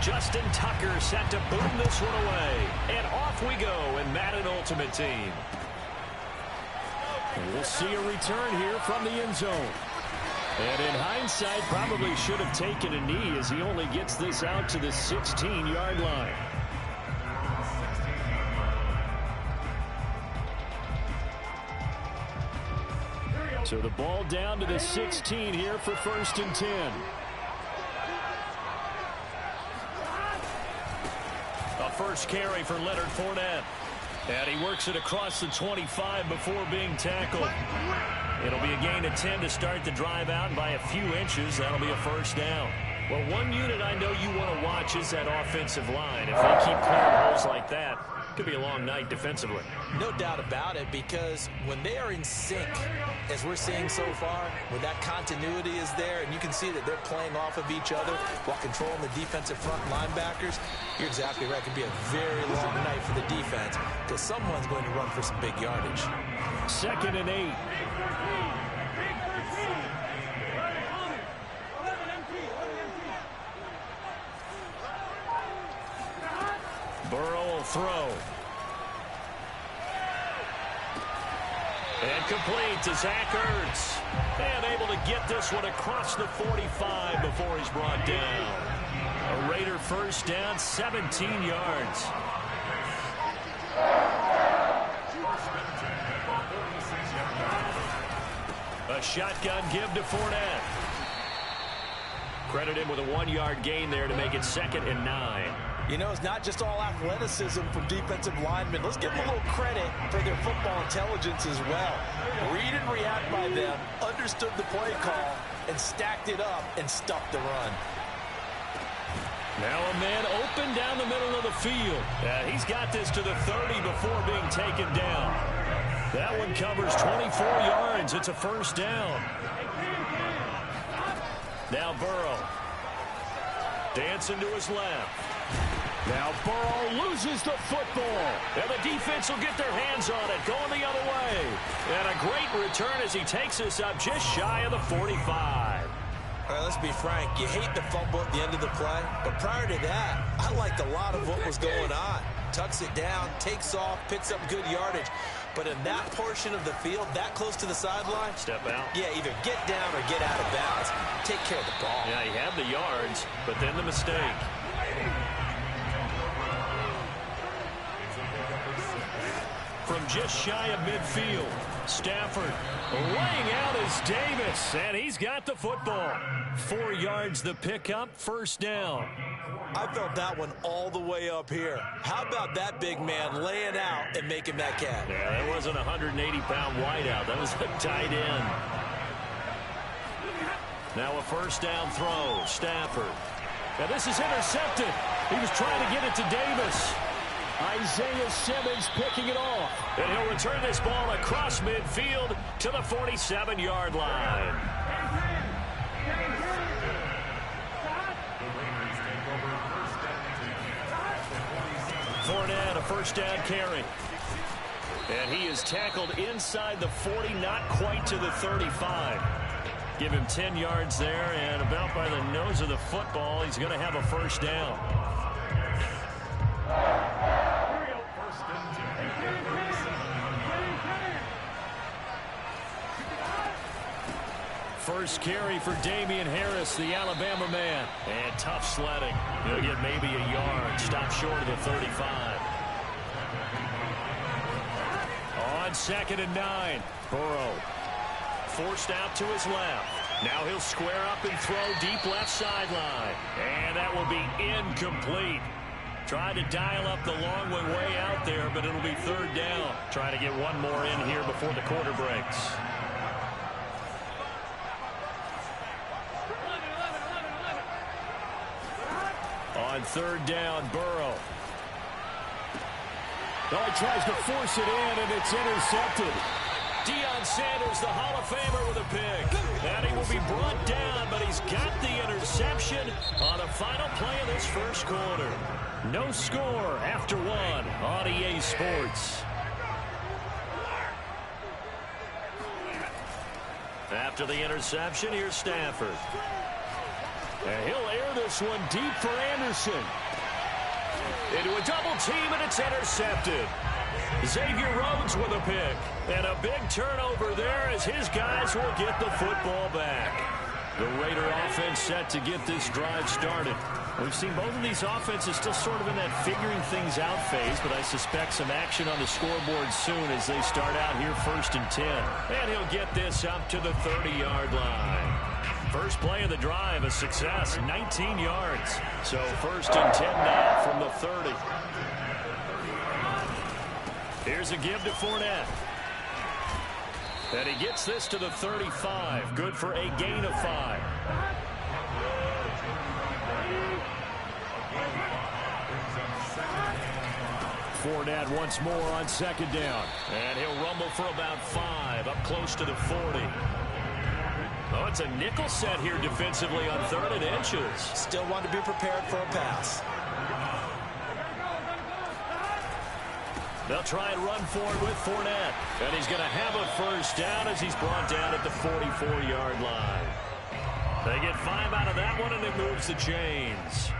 Justin Tucker set to boom this one away. And off we go in Madden Ultimate Team. We'll see a return here from the end zone. And in hindsight, probably should have taken a knee as he only gets this out to the 16-yard line. So the ball down to the 16 here for 1st and 10. First carry for Leonard Fournette. And he works it across the 25 before being tackled. It'll be a gain of 10 to start the drive out, and by a few inches, that'll be a 1st down. Well, one unit I know you want to watch is that offensive line. If they keep clearing holes like that, it could be a long night defensively. No doubt about it, because when they are in sync, as we're seeing so far, when that continuity is there, and you can see that they're playing off of each other while controlling the defensive front linebackers, you're exactly right. It could be a very long night for the defense because someone's going to run for some big yardage. 2nd and 8. Burrow will throw. And complete to Zach Ertz. And able to get this one across the 45 before he's brought down. A Raider 1st down, 17 yards. A shotgun give to Fournette. Credit him with a 1-yard gain there to make it 2nd and 9. You know, it's not just all athleticism from defensive linemen. Let's give them a little credit for their football intelligence as well. Read and react by them, understood the play call, and stacked it up and stuffed the run. Now a man open down the middle of the field. He's got this to the 30 before being taken down. That one covers 24 yards. It's a 1st down. Now Burrow. Dancing to his left. Now Burrow loses the football. And the defense will get their hands on it, going the other way. And a great return as he takes us up just shy of the 45. All right, let's be frank. You hate the fumble at the end of the play, but prior to that, I liked a lot of what was going on. Tucks it down, takes off, picks up good yardage. But in that portion of the field, that close to the sideline, step out. Yeah, either get down or get out of bounds. Take care of the ball. Yeah, he had the yards, but then the mistake. From just shy of midfield, Stafford laying out is Davis, and he's got the football. 4 yards the pickup, first down. I felt that one all the way up here. How about that big man laying out and making that catch? Yeah, that wasn't a 180-pound wideout. That was a tight end. Now a first down throw, Stafford. Now this is intercepted. He was trying to get it to Davis. Isaiah Simmons picking it off. And he'll return this ball across midfield to the 47-yard line. Fournette, a first down carry. And he is tackled inside the 40, not quite to the 35. Give him 10 yards there, and about by the nose of the football, he's going to have a first down. First carry for Damian Harris, the Alabama man. And tough sledding. He'll get maybe a yard. Stop short of the 35. On 2nd and 9. Burrow forced out to his left. Now he'll square up and throw deep left sideline. And that will be incomplete. Tried to dial up the long one way out there, but it'll be 3rd down. Trying to get one more in here before the quarter breaks. On 3rd down, Burrow. Oh, he tries to force it in, and it's intercepted. Deion Sanders, the Hall of Famer, with a pick. And he will be brought down, but he's got the interception on the final play of this first quarter. No score after 1 on EA Sports. After the interception, here's Stafford. And he'll air this one deep for Anderson. Into a double team, and it's intercepted. Xavier Rhodes with a pick. And a big turnover there as his guys will get the football back. The Raider offense set to get this drive started. We've seen both of these offenses still sort of in that figuring things out phase, but I suspect some action on the scoreboard soon as they start out here 1st and 10. And he'll get this up to the 30-yard line. First play of the drive, a success, 19 yards. So 1st and 10 now from the 30. Here's a give to Fournette. And he gets this to the 35. Good for a gain of 5. Fournette once more on 2nd down. And he'll rumble for about 5, up close to the 40. Oh, it's a nickel set here defensively on 3rd and inches. Still want to be prepared for a pass. They'll try and run forward with Fournette. And he's going to have a first down as he's brought down at the 44-yard line. They get 5 out of that one, and it moves the chains.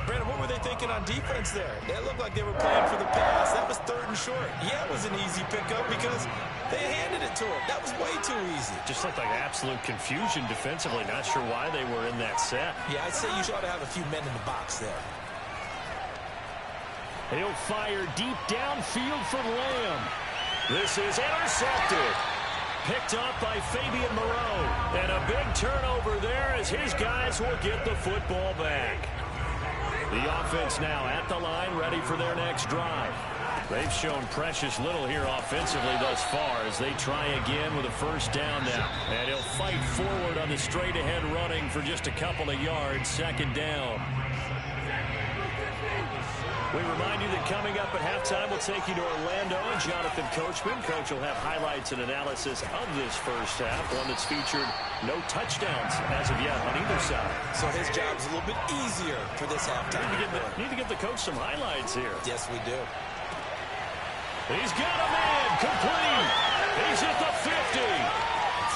Brandon, what were they thinking on defense there? They looked like they were playing for the pass. That was 3rd and short. Yeah, it was an easy pickup because they handed it to him. That was way too easy. Just looked like absolute confusion defensively. Not sure why they were in that set. Yeah, I'd say you ought to have a few men in the box there. He'll fire deep downfield for Lamb. This is intercepted. Picked up by Fabian Moreau. And a big turnover there as his guys will get the football back. The offense now at the line, ready for their next drive. They've shown precious little here offensively thus far as they try again with a first down now. And he'll fight forward on the straight-ahead running for just a couple of yards, 2nd down. We remind you that coming up at halftime, we'll take you to Orlando and Jonathan Coachman. Coach will have highlights and analysis of this first half, one that's featured no touchdowns as of yet on either side. So his job's a little bit easier for this halftime. Need to get the coach some highlights here. Yes, we do. He's got a man complete. He's at the 50,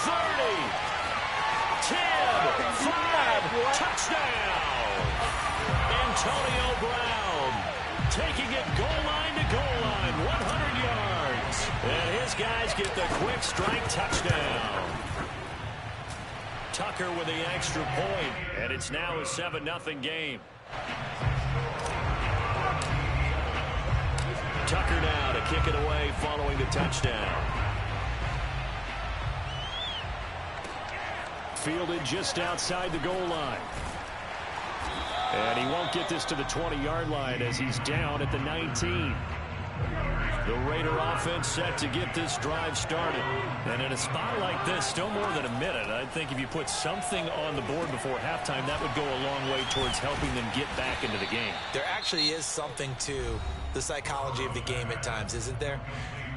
30, 10, 5. Touchdown! Antonio Brown taking it goal line to goal line, 100 yards. And his guys get the quick strike touchdown. Tucker with the extra point, and it's now a 7-0 game. Tucker now to kick it away following the touchdown. Fielded just outside the goal line. And he won't get this to the 20-yard line as he's down at the 19. The Raider offense set to get this drive started. And in a spot like this, still more than a minute, I think if you put something on the board before halftime, that would go a long way towards helping them get back into the game. There actually is something to the psychology of the game at times, isn't there?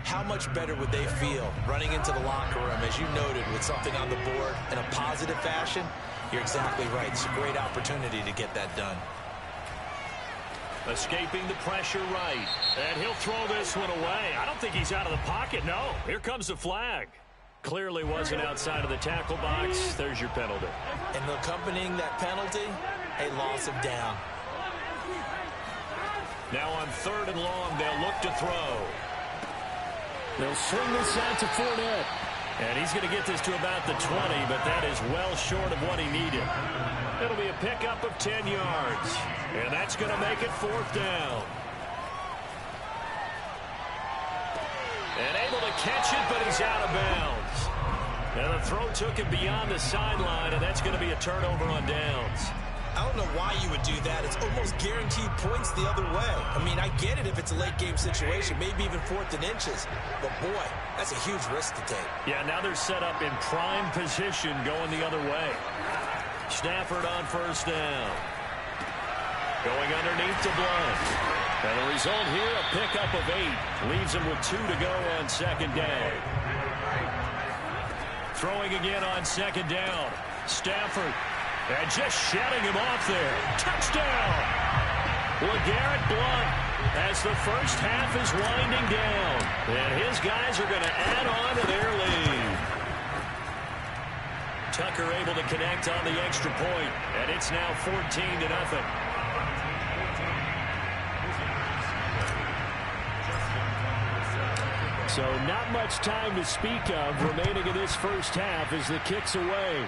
How much better would they feel running into the locker room, as you noted, with something on the board in a positive fashion? You're exactly right. It's a great opportunity to get that done. Escaping the pressure right. And he'll throw this one away. I don't think he's out of the pocket, no. Here comes the flag. Clearly wasn't outside of the tackle box. There's your penalty. And accompanying that penalty, a loss of down. Now on 3rd and long, they'll look to throw. They'll swing this out to Fournette. And he's going to get this to about the 20, but that is well short of what he needed. It'll be a pickup of 10 yards. And that's going to make it 4th down. And able to catch it, but he's out of bounds. And the throw took him beyond the sideline, and that's going to be a turnover on downs. I don't know why you would do that. It's almost guaranteed points the other way. I mean, I get it if it's a late game situation, maybe even 4th and inches. But, boy, that's a huge risk to take. Yeah, now they're set up in prime position going the other way. Stafford on 1st down. Going underneath to Blunt. And the result here, a pickup of 8. Leaves him with 2 to go on 2nd down. Throwing again on 2nd down. Stafford. And just shutting him off there. Touchdown! LeGarrette Blunt as the first half is winding down. And his guys are going to add on to their lead. Tucker able to connect on the extra point. And it's now 14-0. So not much time to speak of remaining in this first half as the kick's away.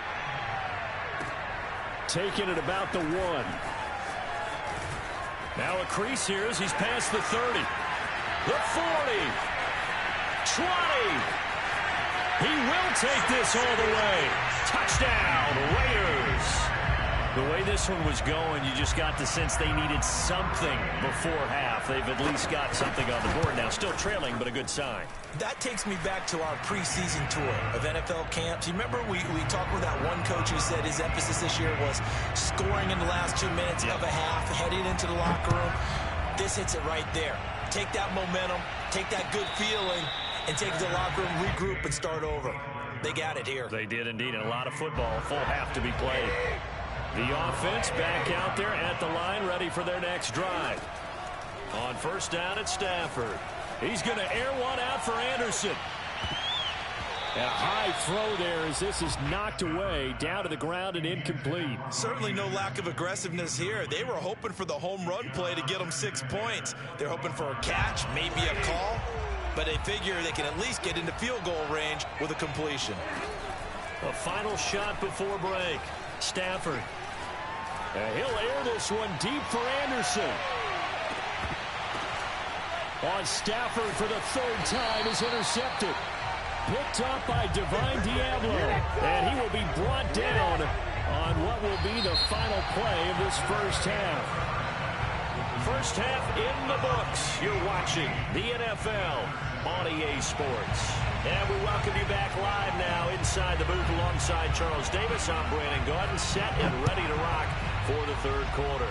Taking it about the 1. Now a crease here as he's past the 30. The 40. 20. He will take this all the way. Touchdown, Raiders. The way this one was going, you just got the sense they needed something before half. They've at least got something on the board now. Still trailing, but a good sign. That takes me back to our preseason tour of NFL camps. You remember we talked with that one coach who said his emphasis this year was scoring in the last 2 minutes of a half, heading into the locker room. This hits it right there. Take that momentum, take that good feeling, and take it to the locker room, regroup, and start over. They got it here. They did indeed. And a lot of football, full half to be played. The offense back out there at the line, ready for their next drive. On 1st down at Stafford. He's going to air one out for Anderson. A high throw there as this is knocked away, down to the ground and incomplete. Certainly no lack of aggressiveness here. They were hoping for the home run play to get them 6 points. They're hoping for a catch, maybe a call, but they figure they can at least get into field goal range with a completion. A final shot before break. Stafford. And he'll air this one deep for Anderson. On Stafford for the 3rd time is intercepted. Picked up by Divine Diablo. And he will be brought down on what will be the final play of this first half. First half in the books. You're watching the NFL on EA Sports. And we welcome you back live now inside the booth alongside Charles Davis. I'm Brandon Gaudin, set and ready to rock for the 3rd quarter.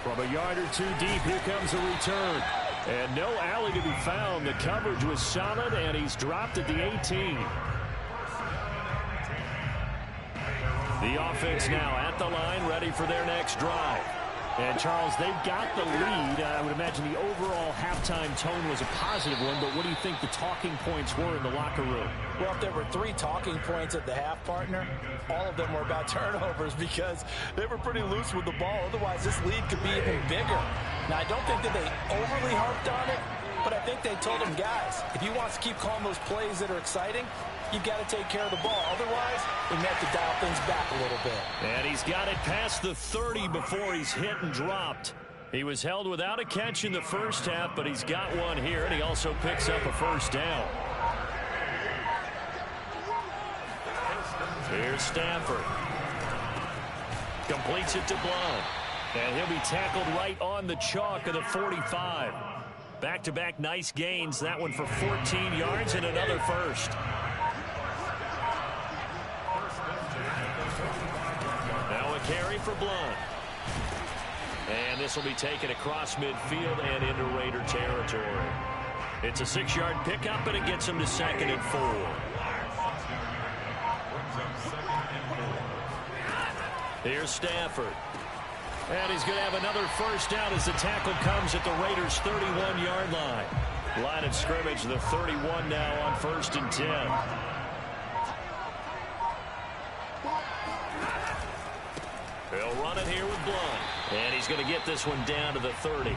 From a yard or 2 deep, here comes a return. And no alley to be found. The coverage was solid, and he's dropped at the 18. The offense now at the line, ready for their next drive. And, Charles, they've got the lead. I would imagine the overall halftime tone was a positive one, but what do you think the talking points were in the locker room? Well, if there were 3 talking points at the half, partner, all of them were about turnovers because they were pretty loose with the ball. Otherwise, this lead could be even bigger. Now, I don't think that they overly harped on it, but I think they told them, guys, if you want to keep calling those plays that are exciting, you've got to take care of the ball. Otherwise, we may have to dial things back a little bit. And he's got it past the 30 before he's hit and dropped. He was held without a catch in the first half, but he's got one here, and he also picks up a first down. Here's Stafford. Completes it to Blount. And he'll be tackled right on the chalk of the 45. Back-to-back nice gains. That one for 14 yards and another first. Now a carry for Blount. And this will be taken across midfield and into Raider territory. It's a 6-yard pickup, and it gets him to 2nd and 4. Here's Stafford. And he's going to have another first down as the tackle comes at the Raiders' 31-yard line. Line of scrimmage, the 31 now on 1st and 10. He'll run it here with Blount. And he's going to get this one down to the 30.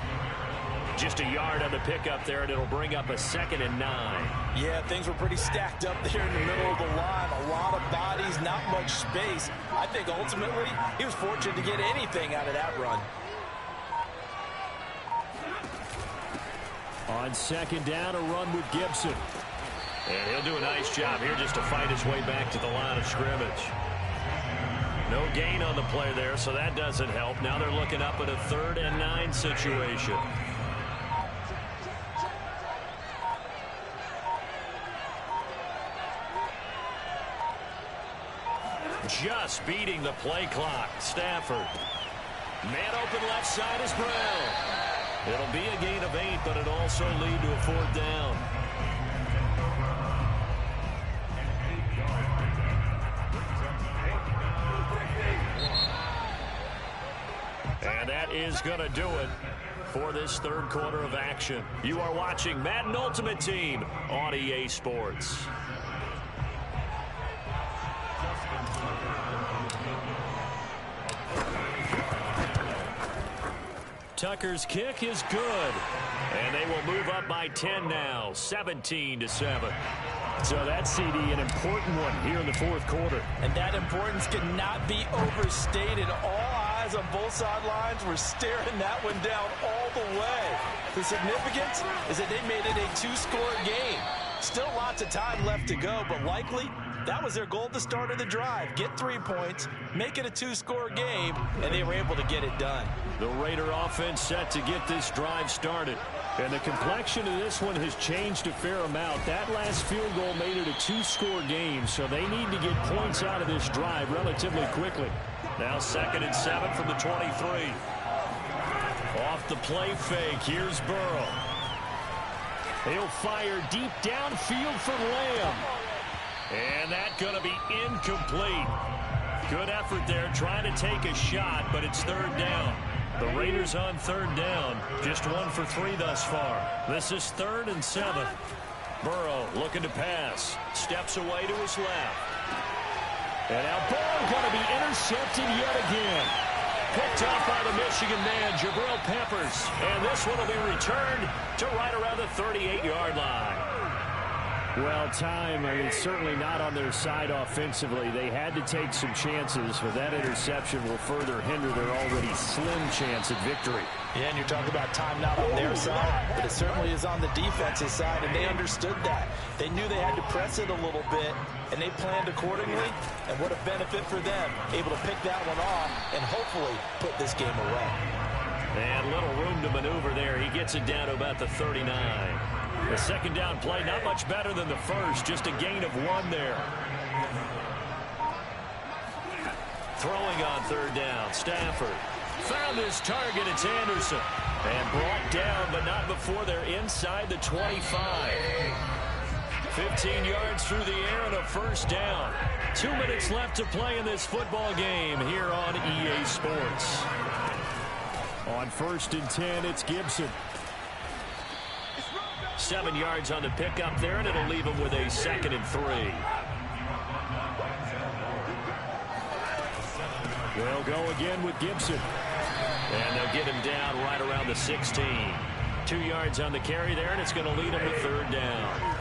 Just a yard on the pickup there, and it'll bring up a 2nd and 9. Yeah, things were pretty stacked up there in the middle of the line. A lot of bodies, not much space. I think ultimately he was fortunate to get anything out of that run. On 2nd down, a run with Gibson. And he'll do a nice job here just to fight his way back to the line of scrimmage. No gain on the play there, so that doesn't help. Now they're looking up at a 3rd and 9 situation. Just beating the play clock. Stafford. Man open left side is Brown. It'll be a gain of 8, but it'll also lead to a 4th down. And that is going to do it for this 3rd quarter of action. You are watching Madden Ultimate Team on EA Sports. Tucker's kick is good. And they will move up by 10 now, 17-7. So that CD, an important one here in the 4th quarter. And that importance cannot be overstated. All eyes on both sidelines were staring that one down all the way. The significance is that they made it a 2-score game. Still lots of time left to go, but likely that was their goal at the start of the drive. Get 3 points, make it a 2-score game, and they were able to get it done. The Raider offense set to get this drive started. And the complexion of this one has changed a fair amount. That last field goal made it a 2-score game, so they need to get points out of this drive relatively quickly. Now 2nd and 7 from the 23. Off the play fake, here's Burrow. He'll fire deep downfield from Lamb. And that's going to be incomplete. Good effort there, trying to take a shot, but it's 3rd down. The Raiders on 3rd down, just 1 for 3 thus far. This is 3rd and 7. Burrow looking to pass, steps away to his left. And now Burrow going to be intercepted yet again. Picked off by the Michigan man, Jabril Peppers. And this one will be returned to right around the 38-yard line. Well, time, I mean, certainly not on their side offensively. They had to take some chances, but that interception will further hinder their already slim chance at victory. Yeah, and you're talking about time not on their side, but it certainly is on the defensive side, and they understood that. They knew they had to press it a little bit, and they planned accordingly, and what a benefit for them, able to pick that one off and hopefully put this game away. And little room to maneuver there. He gets it down to about the 39. The 2nd down play, not much better than the first, just a gain of 1 there. Throwing on 3rd down, Stafford. Found his target, it's Anderson. And brought down, but not before they're inside the 25. 15 yards through the air and a first down. 2 minutes left to play in this football game here on EA Sports. On 1st and 10, it's Gibson. 7 yards on the pickup there, and it'll leave him with a 2nd and 3. They'll go again with Gibson. And they'll get him down right around the 16. 2 yards on the carry there, and it's going to lead him to 3rd down.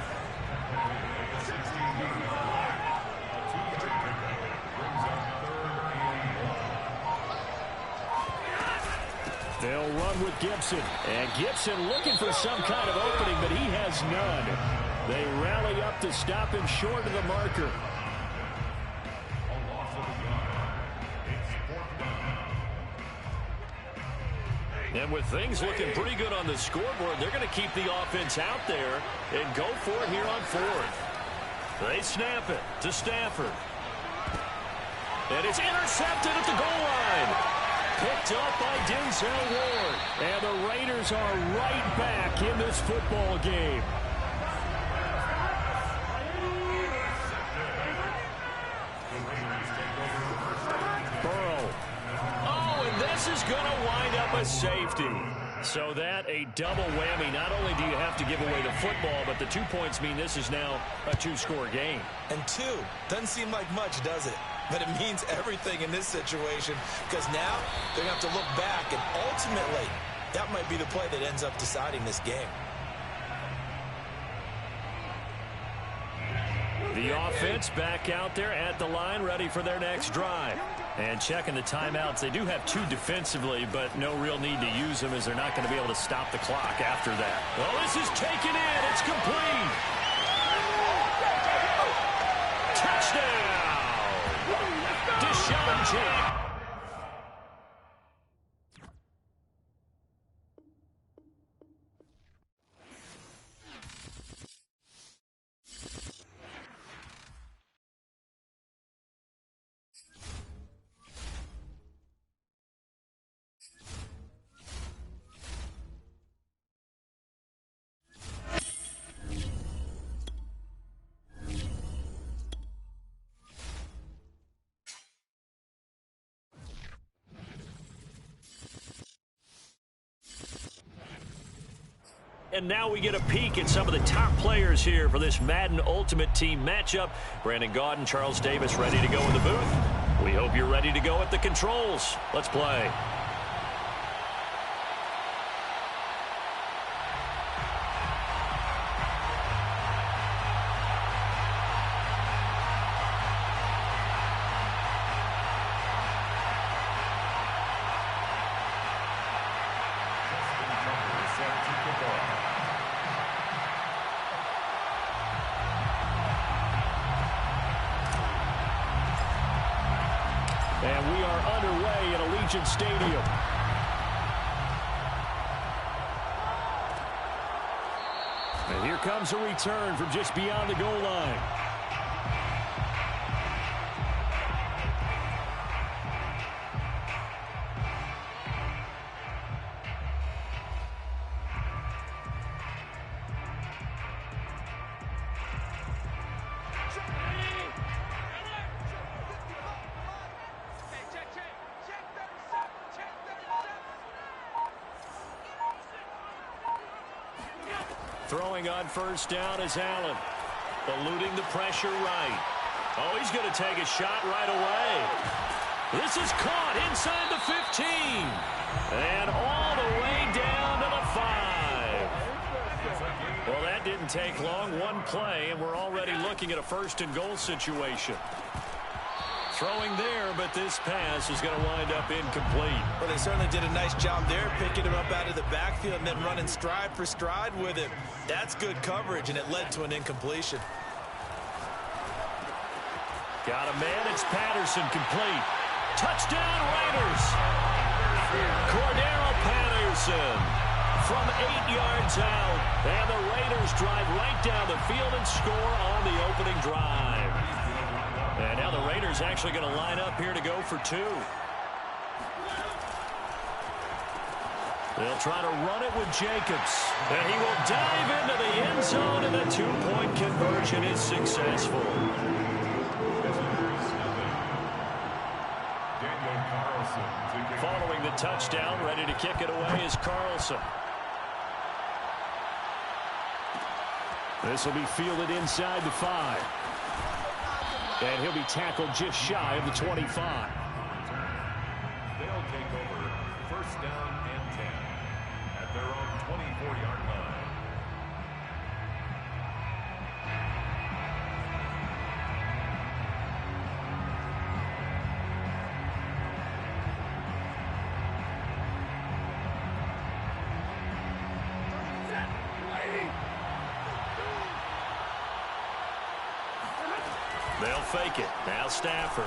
They'll run with Gibson. And Gibson looking for some kind of opening, but he has none. They rally up to stop him short of the marker. And with things looking pretty good on the scoreboard, they're going to keep the offense out there and go for it here on 4th. They snap it to Stafford. And it's intercepted at the goal line. Picked up by Denzel Ward. And the Raiders are right back in this football game. Burrow. Oh, and this is going to wind up a safety. So that a double whammy. Not only do you have to give away the football, but the 2 points mean this is now a 2-score game. And 2 doesn't seem like much, does it? But it means everything in this situation, because now they're going to have to look back, and ultimately that might be the play that ends up deciding this game. The offense back out there at the line, ready for their next drive. And checking the timeouts. They do have 2 defensively, but no real need to use them as they're not going to be able to stop the clock after that. Well, this is taken in. It's complete. Touchdown. Deshaun Jackson. And now we get a peek at some of the top players here for this Madden Ultimate Team matchup. Brandon Gaudin, Charles Davis ready to go in the booth. We hope you're ready to go at the controls. Let's play. And we are underway at Allegiant Stadium. And here comes a return from just beyond the goal line. Throwing on first down is Allen. Eluding the pressure right. Oh, he's going to take a shot right away. This is caught inside the 15. And all the way down to the 5. Well, that didn't take long. One play, and we're already looking at a 1st and goal situation. Throwing there, but this pass is going to wind up incomplete. Well, they certainly did a nice job there, picking him up out of the backfield and then running stride for stride with him. That's good coverage, and it led to an incompletion. Got a man. It's Patterson, complete. Touchdown, Raiders. Cordero Patterson from 8 yards out. And the Raiders drive right down the field and score on the opening drive. And now the Raiders actually going to line up here to go for 2. They'll try to run it with Jacobs. And he will dive into the end zone, and the 2-point conversion is successful. Following the touchdown. Ready to kick it away is Carlson. This will be fielded inside the 5. And he'll be tackled just shy of the 25. They'll take over first down and 10 at their own 24-yard line. They'll fake it. Now Stafford.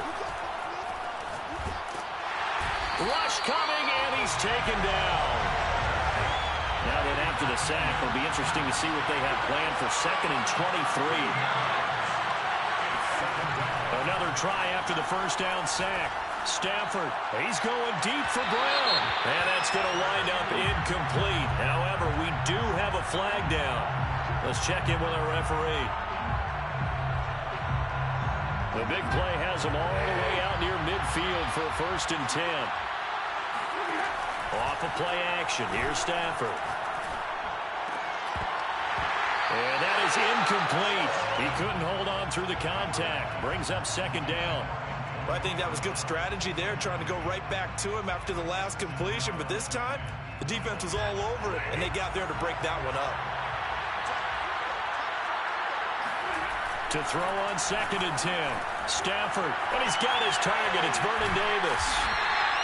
Rush coming, and he's taken down. Now then, after the sack, it'll be interesting to see what they have planned for 2nd and 23. Another try after the first down sack. Stafford, he's going deep for Brown. And that's going to wind up incomplete. However, we do have a flag down. Let's check in with our referee. The big play has him all the way out near midfield for a 1st and 10. Off of play action. Here's Stafford. And that is incomplete. He couldn't hold on through the contact. Brings up 2nd down. Well, I think that was good strategy there, trying to go right back to him after the last completion. But this time, the defense was all over it, and they got there to break that one up. To throw on 2nd and 10. Stafford, and he's got his target. It's Vernon Davis.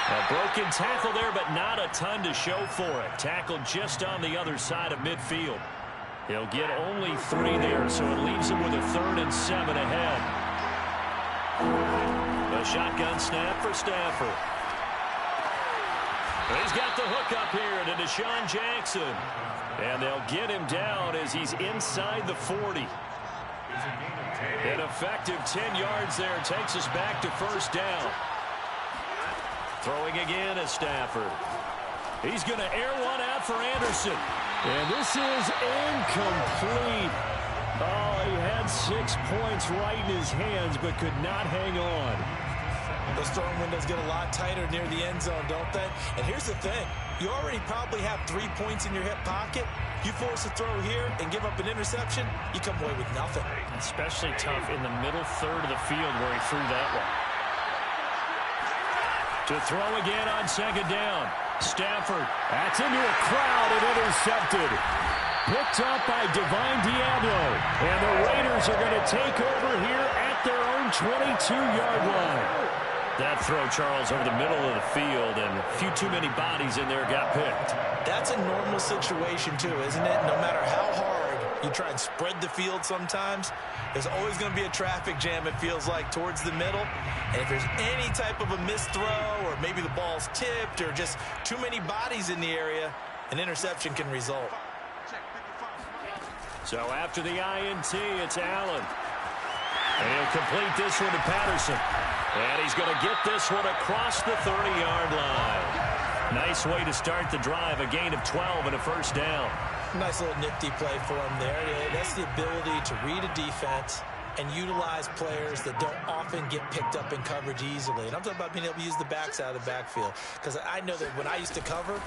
A broken tackle there, but not a ton to show for it. Tackled just on the other side of midfield. He'll get only 3 there, so it leaves him with a 3rd and 7 ahead. A shotgun snap for Stafford. He's got the hook up here to Deshaun Jackson. And they'll get him down as he's inside the 40. An effective 10 yards there takes us back to 1st down. Throwing again is Stafford. He's going to air one out for Anderson. And this is incomplete. Oh, he had 6 points right in his hands, but could not hang on. Those throwing windows get a lot tighter near the end zone, don't they? And here's the thing. You already probably have 3 points in your hip pocket. You force a throw here and give up an interception, you come away with nothing. Especially tough in the middle 3rd of the field where he threw that one. To throw again on 2nd down. Stafford. That's into a crowd and intercepted. Picked up by Divine Diablo. And the Raiders are going to take over here at their own 22-yard line. That throw, Charles, over the middle of the field, and a few too many bodies in there got picked. That's a normal situation, too, isn't it? No matter how hard you try and spread the field sometimes, there's always going to be a traffic jam, it feels like, towards the middle. And if there's any type of a missed throw, or maybe the ball's tipped, or just too many bodies in the area, an interception can result. So after the INT, it's Allen. And he'll complete this one to Patterson. And he's going to get this one across the 30-yard line. Nice way to start the drive, a gain of 12 and a 1st down. Nice little nifty play for him there. That's the ability to read a defense and utilize players that don't often get picked up in coverage easily. And I'm talking about being able to use the backs out of the backfield. Because I know that when I used to cover,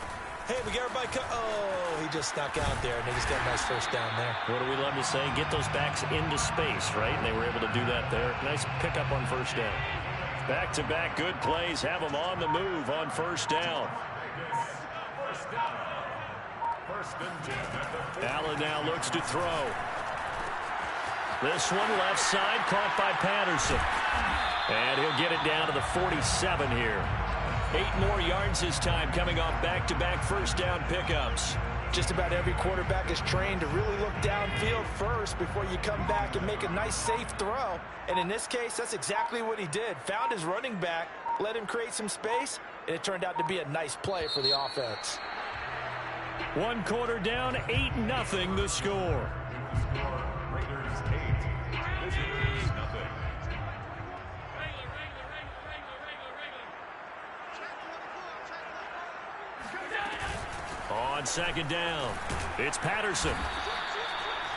hey, we got everybody oh, he just snuck out there, and they just got a nice 1st down there. What do we love to say? Get those backs into space, right? And they were able to do that there. Nice pickup on 1st down. Back-to-back good plays have them on the move on 1st down. Allen now looks to throw. This one left side caught by Patterson. And he'll get it down to the 47 here. 8 more yards this time coming off back-to-back 1st down pickups. Just about every quarterback is trained to really look downfield first before you come back and make a nice, safe throw. And in this case, that's exactly what he did. Found his running back, let him create some space, and it turned out to be a nice play for the offense. 1 quarter down, 8-0 the score. Raiders 8, visitors nothing. On 2nd down, it's Patterson.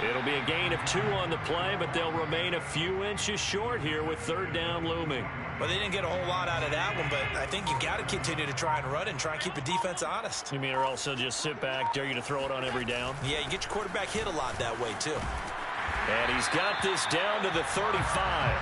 It'll be a gain of 2 on the play, but they'll remain a few inches short here with 3rd down looming. Well, they didn't get a whole lot out of that one, but I think you've got to continue to try and run and try and keep the defense honest. You mean, or else they'll just sit back, dare you to throw it on every down? Yeah, you get your quarterback hit a lot that way, too. And he's got this down to the 35.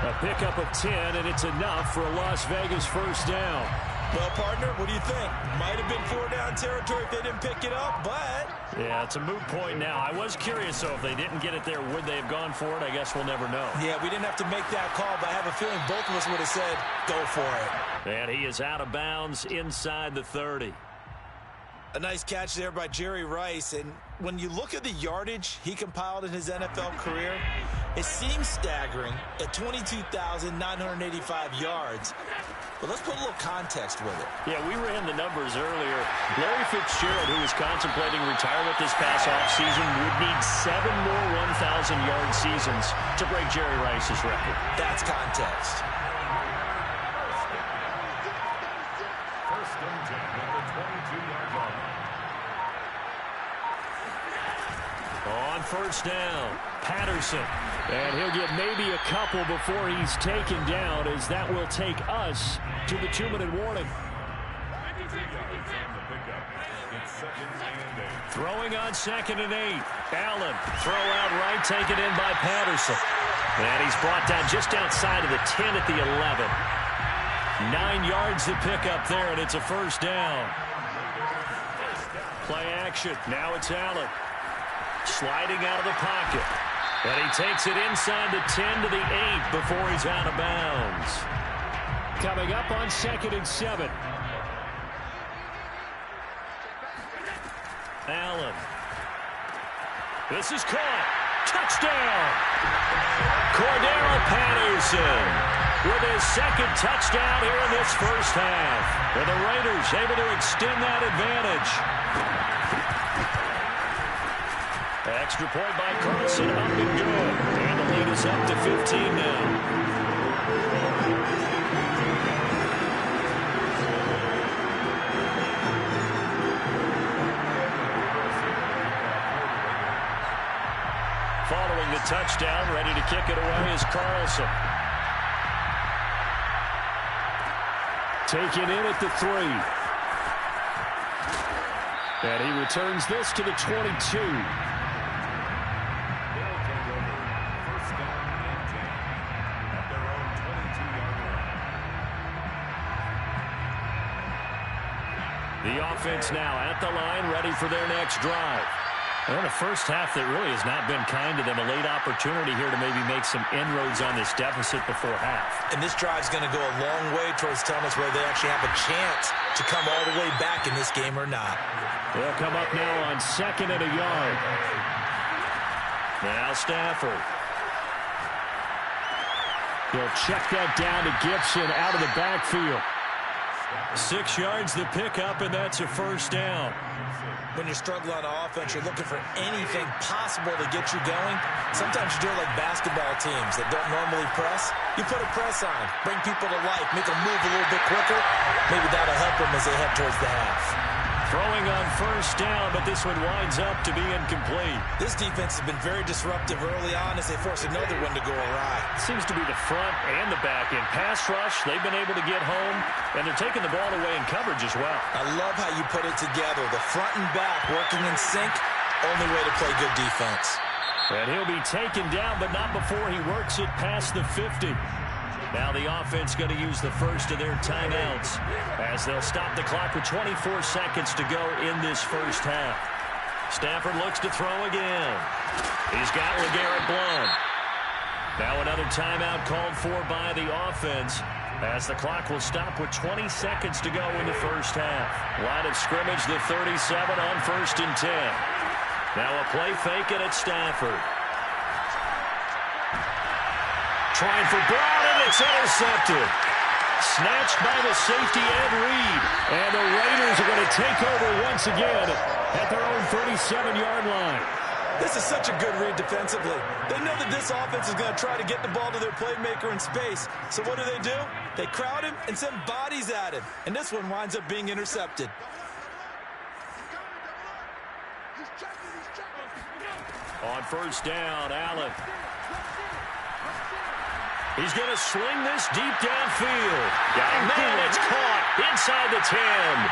A pickup of 10, and it's enough for a Las Vegas 1st down. Well, partner, what do you think? Might have been 4-down territory if they didn't pick it up, but... Yeah, it's a moot point now. I was curious, though, if they didn't get it there, would they have gone for it? I guess we'll never know. Yeah, we didn't have to make that call, but I have a feeling both of us would have said, go for it. And he is out of bounds inside the 30. A nice catch there by Jerry Rice, and when you look at the yardage he compiled in his NFL career, it seems staggering at 22,985 yards. But let's put a little context with it. Yeah, we ran the numbers earlier. Larry Fitzgerald, who was contemplating retirement this past offseason, would need 7 more 1,000-yard seasons to break Jerry Rice's record. That's context. First and 10 at the 22-yard line. On 1st down, Patterson. And he'll get maybe a couple before he's taken down, as that will take us to the 2-minute warning. 2 yards on the pickup. It's 2nd and 8. Throwing on 2nd and 8. Allen, throw out right, taken in by Patterson. And he's brought down just outside of the 10 at the 11. 9 yards to pick up there, and it's a 1st down. Play action. Now it's Allen. Sliding out of the pocket. And he takes it inside the 10 to the 8 before he's out of bounds. Coming up on 2nd and 7. Allen. This is caught. Touchdown! Cordero Patterson with his 2nd touchdown here in this 1st half. And the Raiders able to extend that advantage. Extra point by Carlson, up and good. And the lead is up to 15 now. Following the touchdown, ready to kick it away is Carlson. Taken in at the 3. And he returns this to the 22. The offense now at the line, ready for their next drive. And the 1st half that really has not been kind to them. A late opportunity here to maybe make some inroads on this deficit before half. And this drive's going to go a long way towards telling us whether they actually have a chance to come all the way back in this game or not. They'll come up now on 2nd and a yard. Now Stafford. He'll check that down to Gibson out of the backfield. 6 yards the pickup, and that's a 1st down. When you're struggling on offense, you're looking for anything possible to get you going. Sometimes you do it like basketball teams that don't normally press. You put a press on, bring people to life, make them move a little bit quicker. Maybe that'll help them as they head towards the half. Throwing on 1st down, but this one winds up to be incomplete. This defense has been very disruptive early on as they force another one to go awry. Seems to be the front and the back end. Pass rush, they've been able to get home, and they're taking the ball away in coverage as well. I love how you put it together. The front and back working in sync, only way to play good defense. And he'll be taken down, but not before he works it past the 50. Now the offense going to use the first of their timeouts as they'll stop the clock with 24 seconds to go in this 1st half. Stafford looks to throw again. He's got LeGarrette Blount. Now another timeout called for by the offense as the clock will stop with 20 seconds to go in the 1st half. Line of scrimmage, the 37 on 1st and 10. Now a play fake, and it's Stafford. Trying for Brown, and it's intercepted. Snatched by the safety Ed Reed. And the Raiders are going to take over once again at their own 37-yard line. This is such a good read defensively. They know that this offense is going to try to get the ball to their playmaker in space. So what do? They crowd him and send bodies at him. And this one winds up being intercepted. On first down, Allen. He's going to sling this deep downfield. And then it's caught inside the 10.